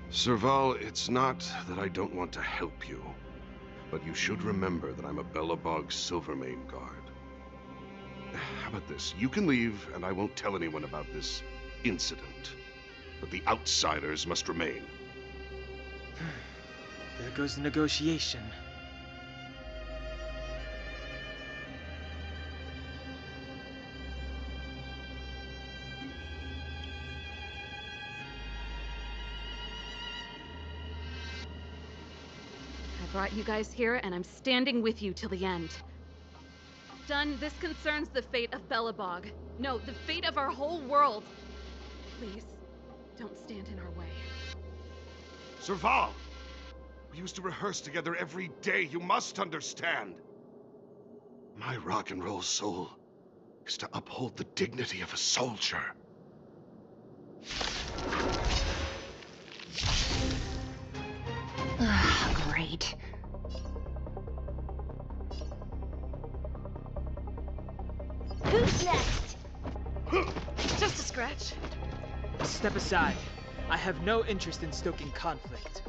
Serval, it's not that I don't want to help you, but you should remember that I'm a Belobog Silvermane guard. How about this? You can leave, and I won't tell anyone about this incident. But the outsiders must remain. There goes the negotiation. I brought you guys here, and I'm standing with you till the end. Done, this concerns the fate of Belobog. No, the fate of our whole world. Please, don't stand in our way. Serval! We used to rehearse together every day, you must understand. My rock and roll soul is to uphold the dignity of a soldier. Great. Who's next? Just a scratch. Step aside. I have no interest in stoking conflict.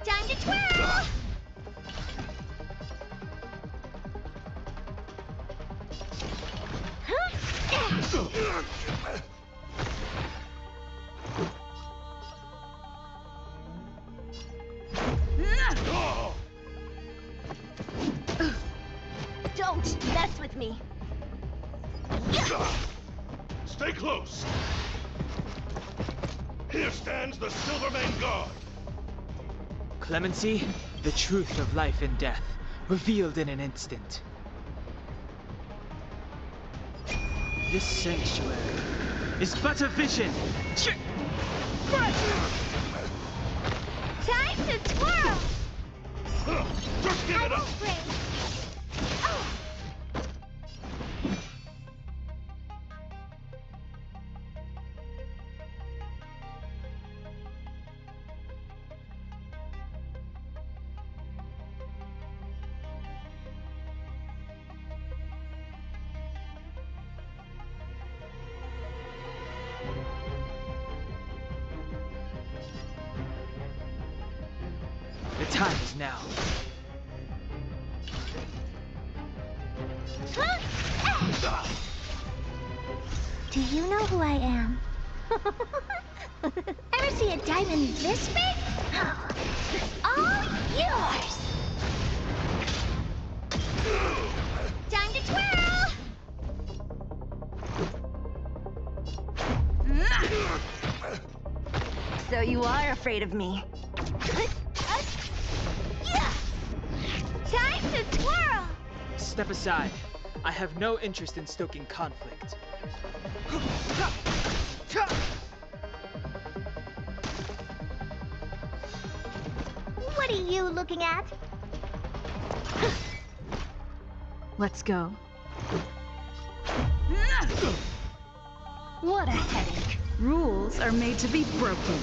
Time to twirl! Don't mess with me. Stay close. Here stands the Silvermane Guard. Clemency, the truth of life and death, revealed in an instant. This sanctuary is but a vision. Time to twirl! Just give it up! The time is now. Do you know who I am? Ever see a diamond this big? All yours! Time to twirl! So you are afraid of me. Time to twirl! Step aside. I have no interest in stoking conflict. What are you looking at? Let's go. What a headache. Rules are made to be broken.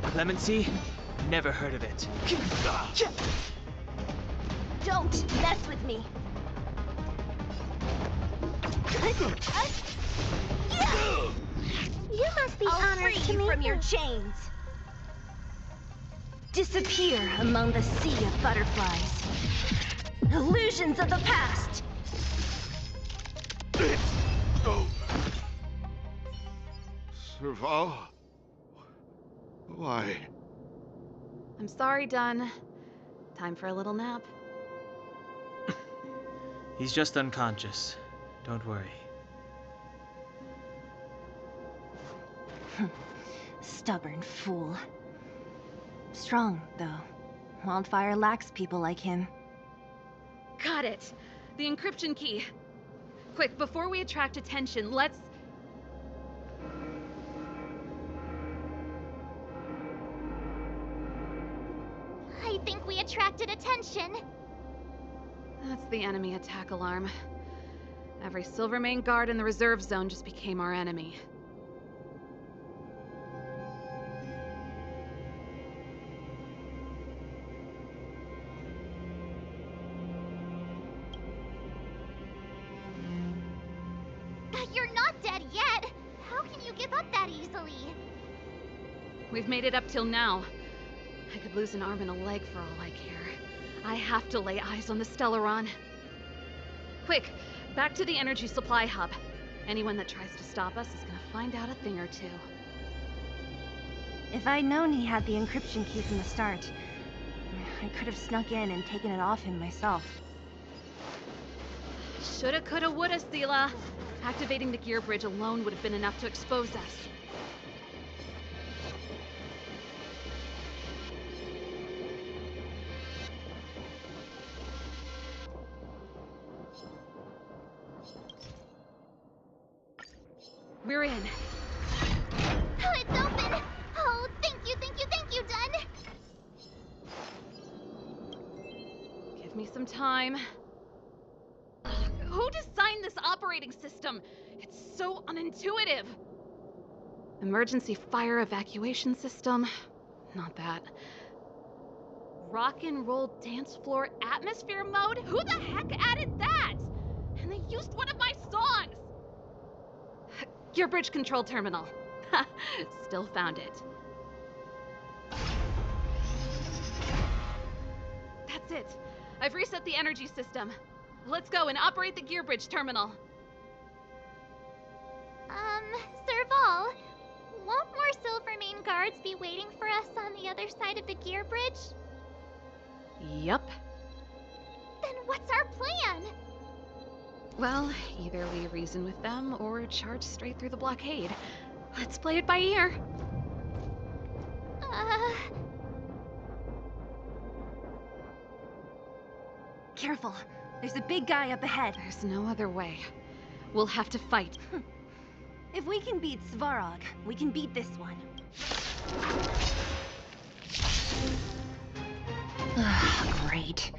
Clemency? Never heard of it. Don't mess with me. You must be I'll honored free to you meet from your me. chains. Disappear among the sea of butterflies. Illusions of the past! Oh. Serval? Why? I'm sorry, Dunn. Time for a little nap. He's just unconscious. Don't worry. Stubborn fool. Strong, though. Wildfire lacks people like him. Got it! The encryption key. Quick, before we attract attention, let's... I think we attracted attention. That's the enemy attack alarm. Every Silvermane guard in the reserve zone just became our enemy. You're not dead yet. How can you give up that easily? We've made it up till now. I could lose an arm and a leg for all I care. I have to lay eyes on the stelleron. Quick, back to the energy supply hub. Anyone that tries to stop us is gonna find out a thing or two. If I'd known he had the encryption key from the start, I could have snuck in and taken it off him myself. Shoulda, coulda, woulda, Sela. Activating the gear bridge alone would have been enough to expose us. We're in. Oh, it's open! Oh, thank you, Dunn! Give me some time. Who designed this operating system? It's so unintuitive. Emergency fire evacuation system? Not that. Rock and roll dance floor atmosphere mode? Who the heck added that? And they used one of my songs! Gear bridge control terminal. Still found it. That's it. I've reset the energy system. Let's go and operate the gear bridge terminal. Serval, won't more Silvermane guards be waiting for us on the other side of the gear bridge? Yup. Then what's our plan? Well, either we reason with them or charge straight through the blockade. Let's play it by ear. Careful. There's a big guy up ahead. There's no other way. We'll have to fight. If we can beat Svarog, we can beat this one. Great.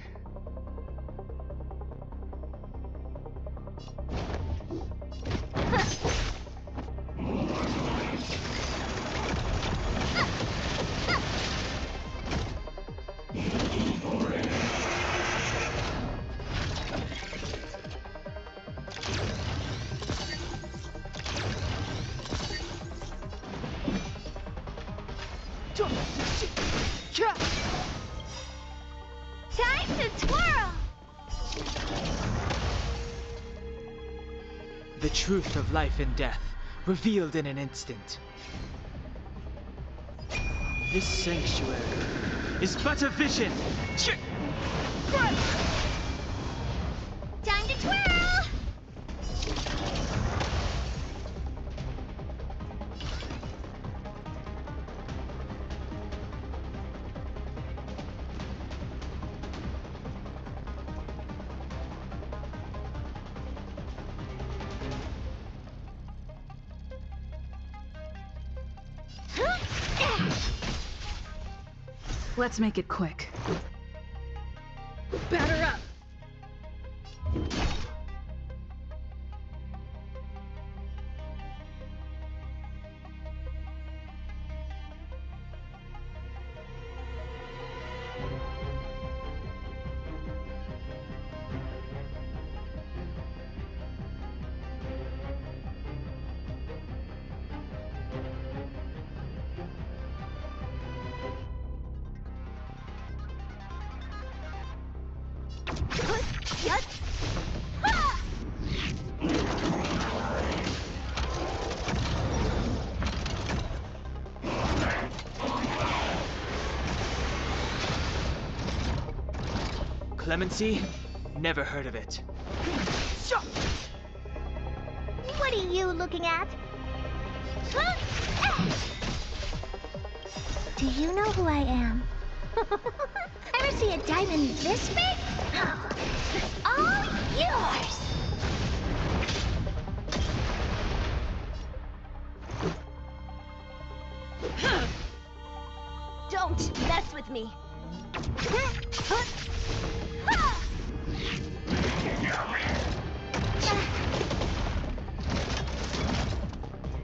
Time to twirl! The truth of life and death, revealed in an instant. This sanctuary is but a vision! Time to twirl! Let's make it quick. Batter up! Clemency? Never heard of it. What are you looking at? Do you know who I am? Ever see a diamond this big? All yours! Don't mess with me.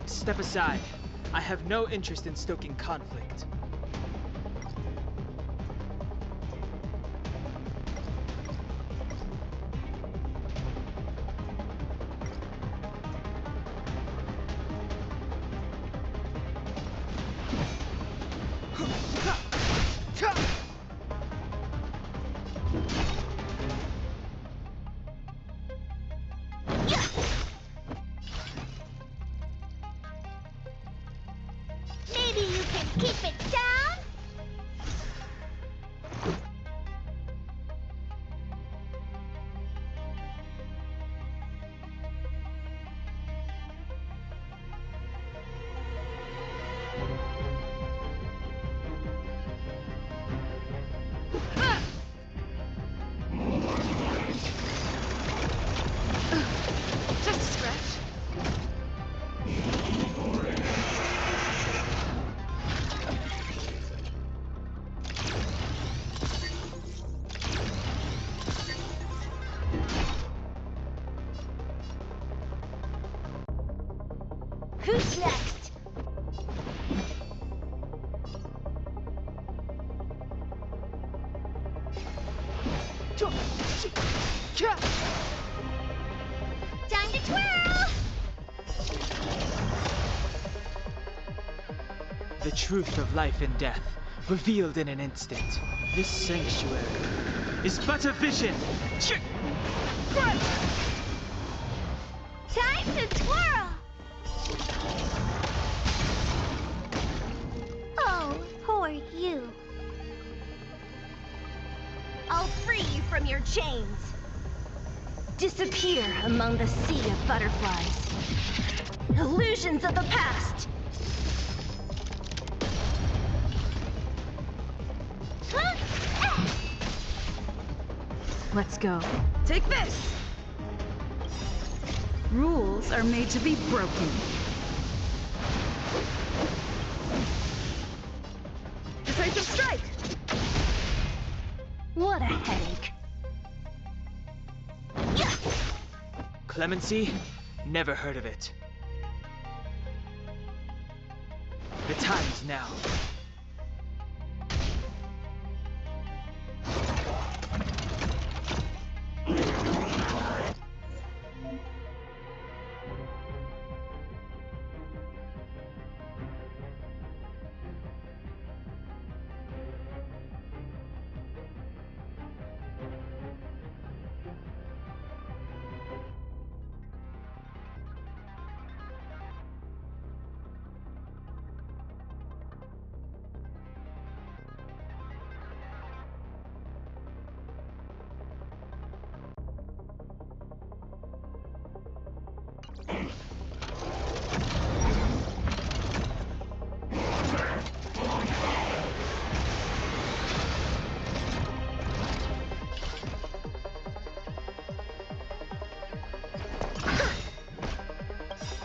Step aside. I have no interest in stoking conflict. Maybe you can keep it down? Just a scratch. Who's next? Time to twirl! The truth of life and death, revealed in an instant. This sanctuary is but a vision. Time to twirl! Oh, poor you. I'll free you from your chains. Disappear among the sea of butterflies. Illusions of the past. Let's go. Take this! Rules are made to be broken. Decisive strike! What a headache. Clemency? Never heard of it. The time is now.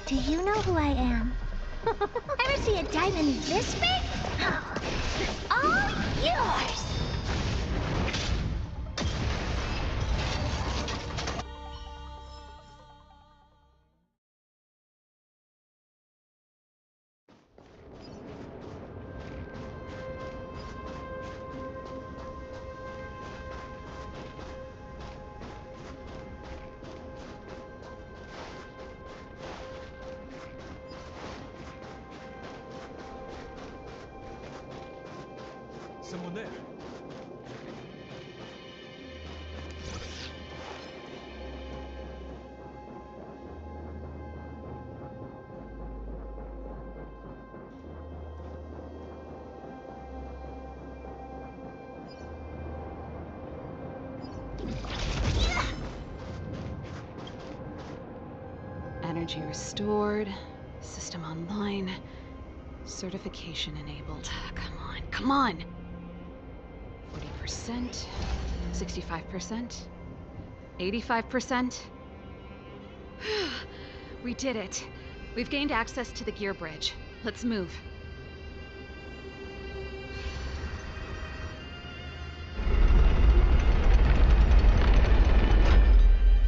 Do you know who I am? Ever see a diamond this big? All yours! Someone there. Energy restored. System online. Certification enabled. Come on, come on! 40%. 65%. 85%. We did it. We've gained access to the gear bridge. Let's move.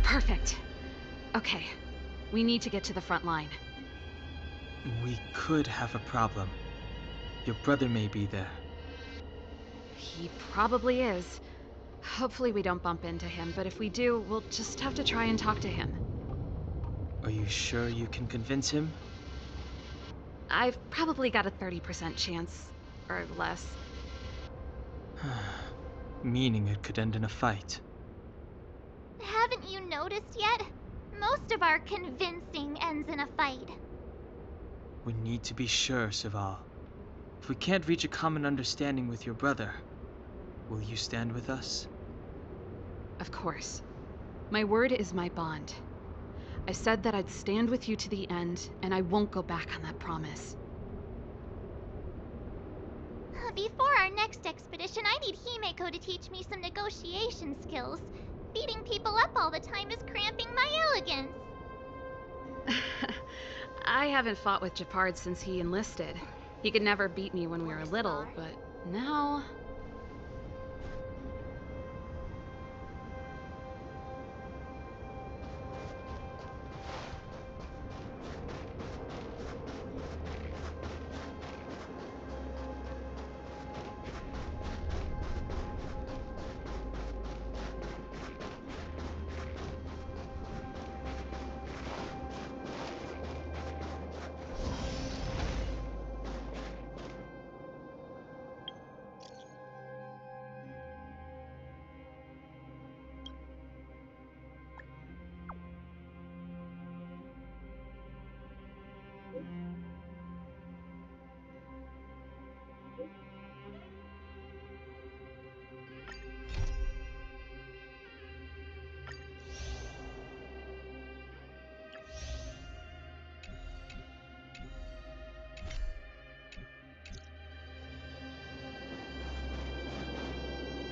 Perfect. Okay. We need to get to the front line. We could have a problem. Your brother may be there. He probably is. Hopefully we don't bump into him, but if we do, we'll just have to try and talk to him. Are you sure you can convince him? I've probably got a 30% chance, or less. Meaning it could end in a fight. Haven't you noticed yet? Most of our convincing ends in a fight. We need to be sure, Serval. If we can't reach a common understanding with your brother, will you stand with us? Of course. My word is my bond. I said that I'd stand with you to the end, and I won't go back on that promise. Before our next expedition, I need Himeko to teach me some negotiation skills. Beating people up all the time is cramping my elegance. I haven't fought with Japard since he enlisted. He could never beat me when we were little, but now...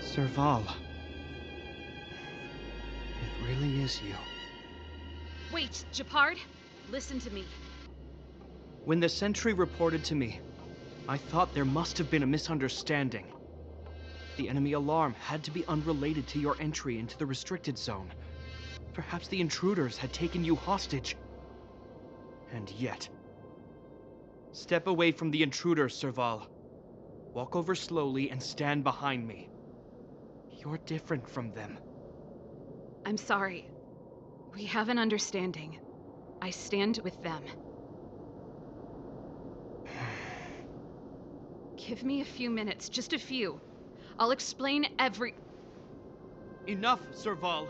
Serval. It really is you. Wait, Japard! Listen to me. When the sentry reported to me, I thought there must have been a misunderstanding. The enemy alarm had to be unrelated to your entry into the restricted zone. Perhaps the intruders had taken you hostage. And yet... Step away from the intruders, Serval. Walk over slowly and stand behind me. You're different from them. I'm sorry. We have an understanding. I stand with them. Give me a few minutes, just a few. I'll explain every... Enough, Serval!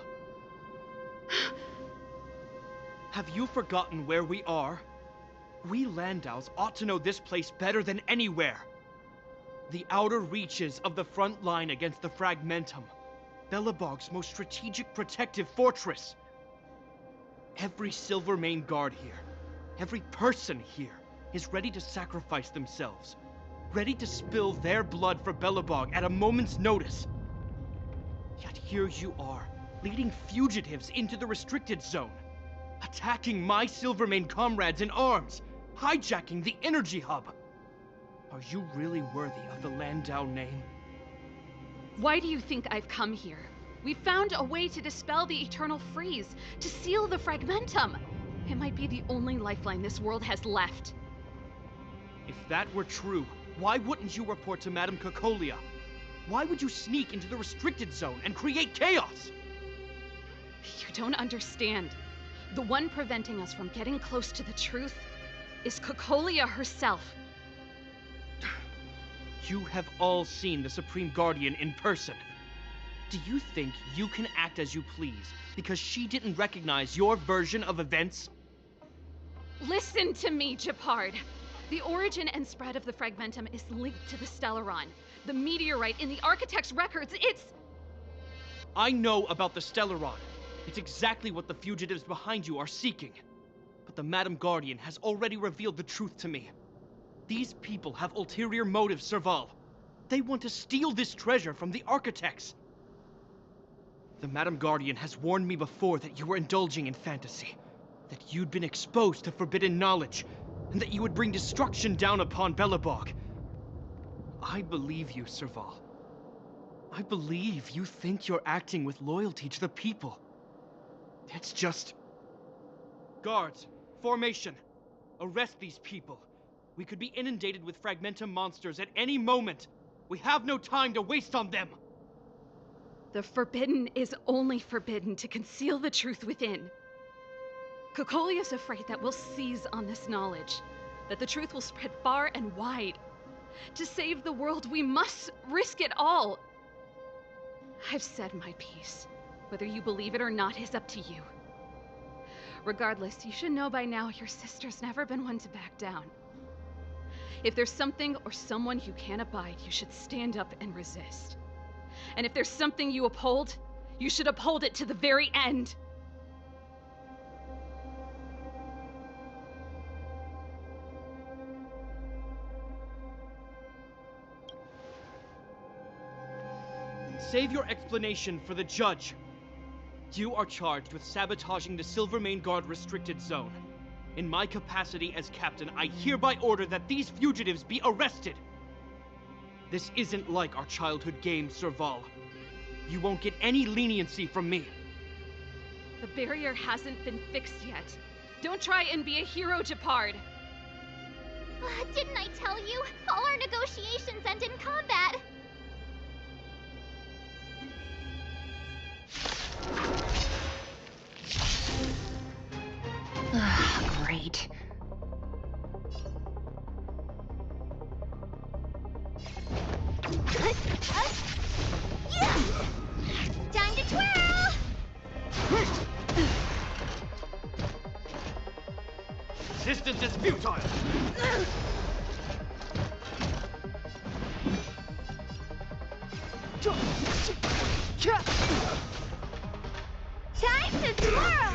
Have you forgotten where we are? We Landaus ought to know this place better than anywhere. The outer reaches of the front line against the Fragmentum. Belobog's most strategic protective fortress. Every Silvermane guard here, every person here, is ready to sacrifice themselves. Ready to spill their blood for Belobog at a moment's notice. Yet here you are, leading fugitives into the restricted zone. Attacking my Silvermane comrades in arms. Hijacking the energy hub. Are you really worthy of the Landau name? Why do you think I've come here? We found a way to dispel the eternal freeze, to seal the Fragmentum. It might be the only lifeline this world has left. If that were true, why wouldn't you report to Madame Cocolia? Why would you sneak into the restricted zone and create chaos? You don't understand. The one preventing us from getting close to the truth is Cocolia herself. You have all seen the Supreme Guardian in person. Do you think you can act as you please because she didn't recognize your version of events? Listen to me, Japard. The origin and spread of the Fragmentum is linked to the Stelleron. The meteorite in the Architect's records, it's... I know about the stelleron. It's exactly what the fugitives behind you are seeking. But the Madam Guardian has already revealed the truth to me. These people have ulterior motives, Serval. They want to steal this treasure from the architects. The Madam Guardian has warned me before that you were indulging in fantasy, that you'd been exposed to forbidden knowledge, and that you would bring destruction down upon Belobog. I believe you, Serval. I believe you think you're acting with loyalty to the people. It's just... Guards, formation. Arrest these people. We could be inundated with Fragmentum monsters at any moment. We have no time to waste on them. The forbidden is only forbidden to conceal the truth within. Kokolia's afraid that we'll seize on this knowledge, that the truth will spread far and wide. To save the world, we must risk it all. I've said my piece. Whether you believe it or not is up to you. Regardless, you should know by now your sister's never been one to back down. If there's something or someone you can't abide, you should stand up and resist. And if there's something you uphold, you should uphold it to the very end. Save your explanation for the judge. You are charged with sabotaging the Silvermane Guard restricted zone. In my capacity as captain, I hereby order that these fugitives be arrested. This isn't like our childhood game, Serval. You won't get any leniency from me. The barrier hasn't been fixed yet. Don't try and be a hero, Japard. Didn't I tell you? All our negotiations end in combat. Great. Time to twirl! Resistance is futile! Time to twirl!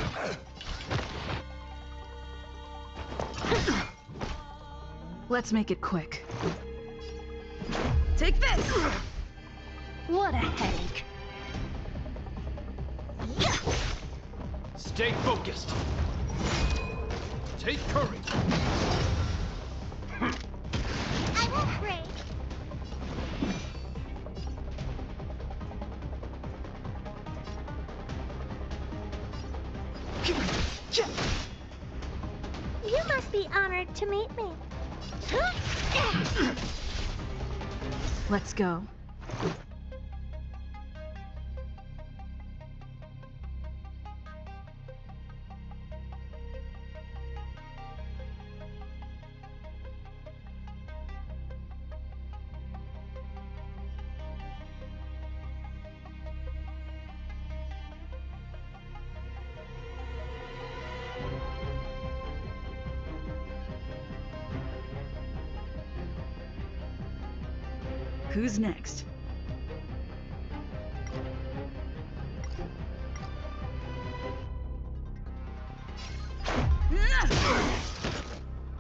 Let's make it quick. Take this! What a headache. Stay focused. Take courage. I won't break. You must be honored to meet me. Let's go. Who's next?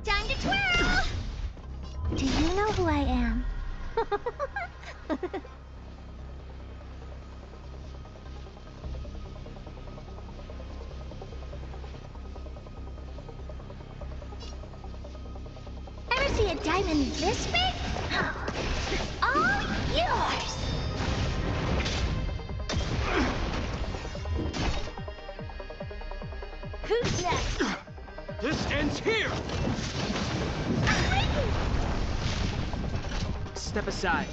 Time to twirl! Do you know who I am? Ever see a diamond this big? All yours! Who's next? This ends here! Step aside.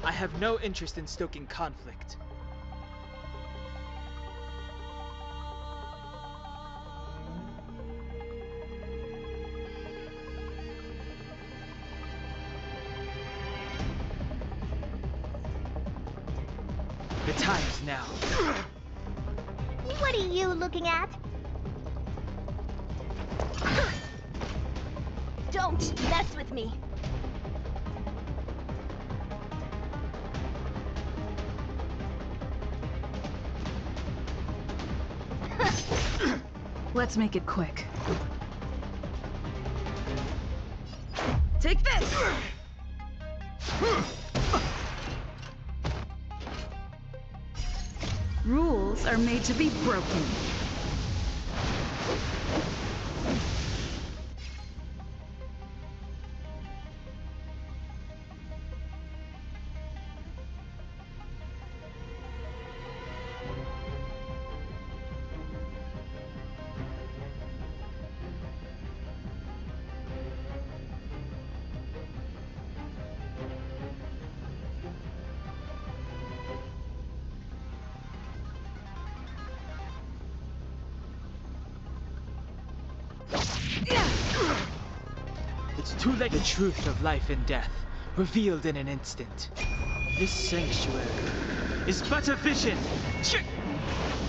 I have no interest in stoking conflict. The time is now. What are you looking at? Don't mess with me. Let's make it quick. Take this! Rules are made to be broken. It's too late. The truth of life and death, revealed in an instant. This sanctuary is but a vision.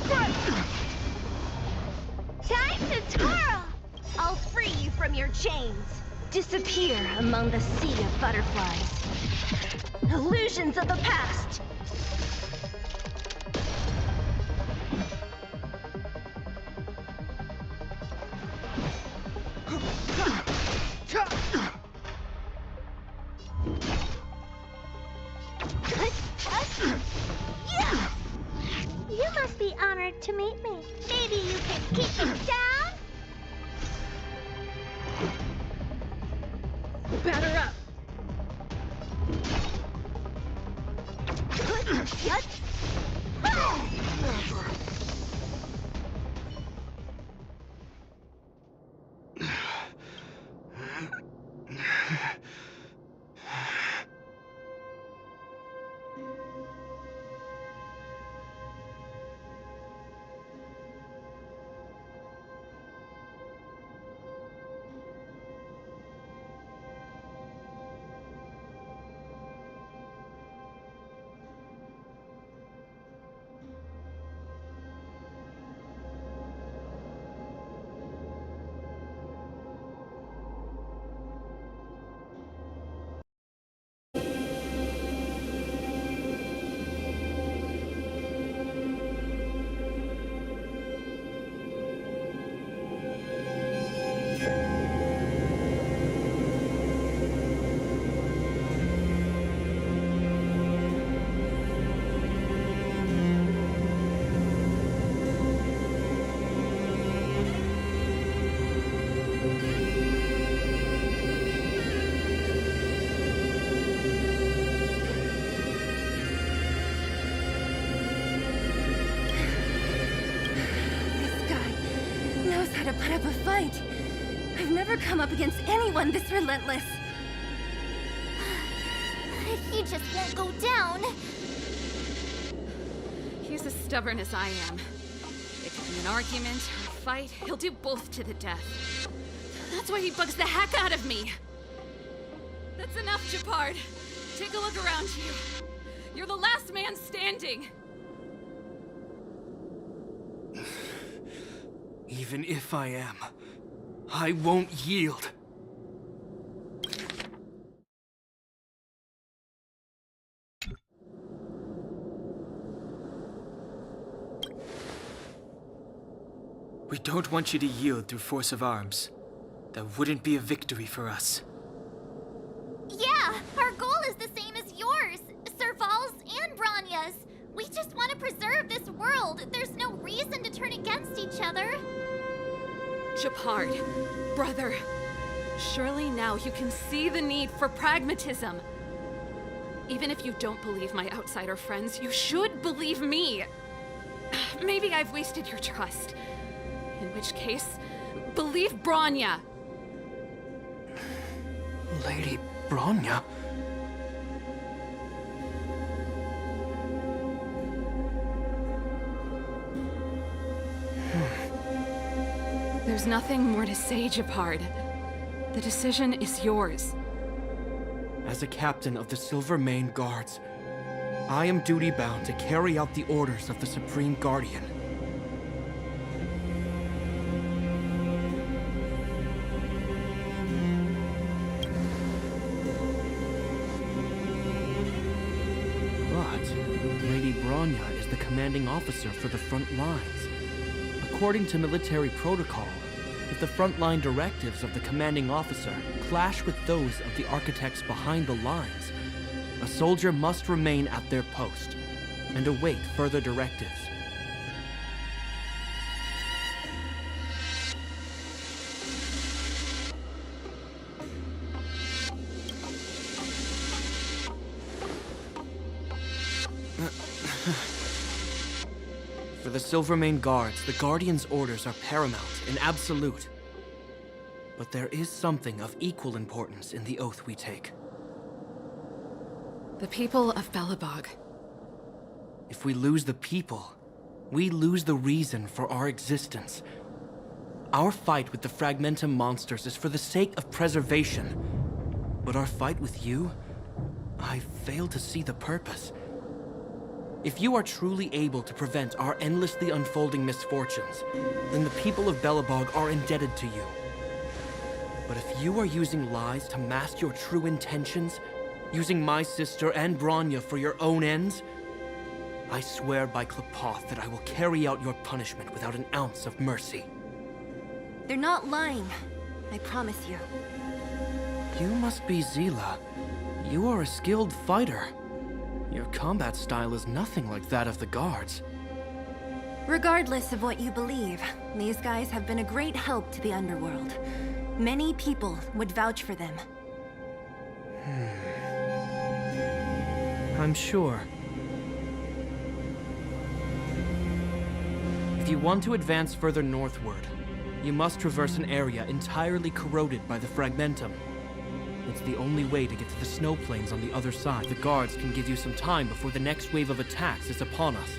Time to twirl! I'll free you from your chains. Disappear among the sea of butterflies. Illusions of the past. You must be honored to meet me. Maybe you can keep it down? Batter up! To put up a fight. I've never come up against anyone this relentless. He just won't go down. He's as stubborn as I am. It could be an argument or a fight. He'll do both to the death. That's why he bugs the heck out of me. That's enough, Japard. Take a look around you. You're the last man standing. Even if I am, I won't yield. We don't want you to yield through force of arms. That wouldn't be a victory for us. Yeah, our goal is the same as yours, Serval's and Branya's. We just want to preserve this world. There's no reason to turn against each other. Japard, brother, surely now you can see the need for pragmatism. Even if you don't believe my outsider friends, you should believe me. Maybe I've wasted your trust. In which case, believe Branya. Lady Branya? There's nothing more to say, Japard. The decision is yours. As a captain of the Silver Mane Guards, I am duty-bound to carry out the orders of the Supreme Guardian. But Lady Branya is the commanding officer for the front lines. According to military protocol, If the frontline directives of the commanding officer clash with those of the architects behind the lines, a soldier must remain at their post and await further directives. For the Silvermane Guards, the Guardian's orders are paramount and absolute. But there is something of equal importance in the oath we take. The people of Belobog. If we lose the people, we lose the reason for our existence. Our fight with the Fragmentum monsters is for the sake of preservation. But our fight with you, I fail to see the purpose. If you are truly able to prevent our endlessly unfolding misfortunes, then the people of Belobog are indebted to you. But if you are using lies to mask your true intentions, using my sister and Bronya for your own ends, I swear by Klapoth that I will carry out your punishment without an ounce of mercy. They're not lying. I promise you. You must be Zila. You are a skilled fighter. Your combat style is nothing like that of the guards. Regardless of what you believe, these guys have been a great help to the underworld. Many people would vouch for them. I'm sure. If you want to advance further northward, you must traverse an area entirely corroded by the Fragmentum. It's the only way to get to the snow plains on the other side. The guards can give you some time before the next wave of attacks is upon us.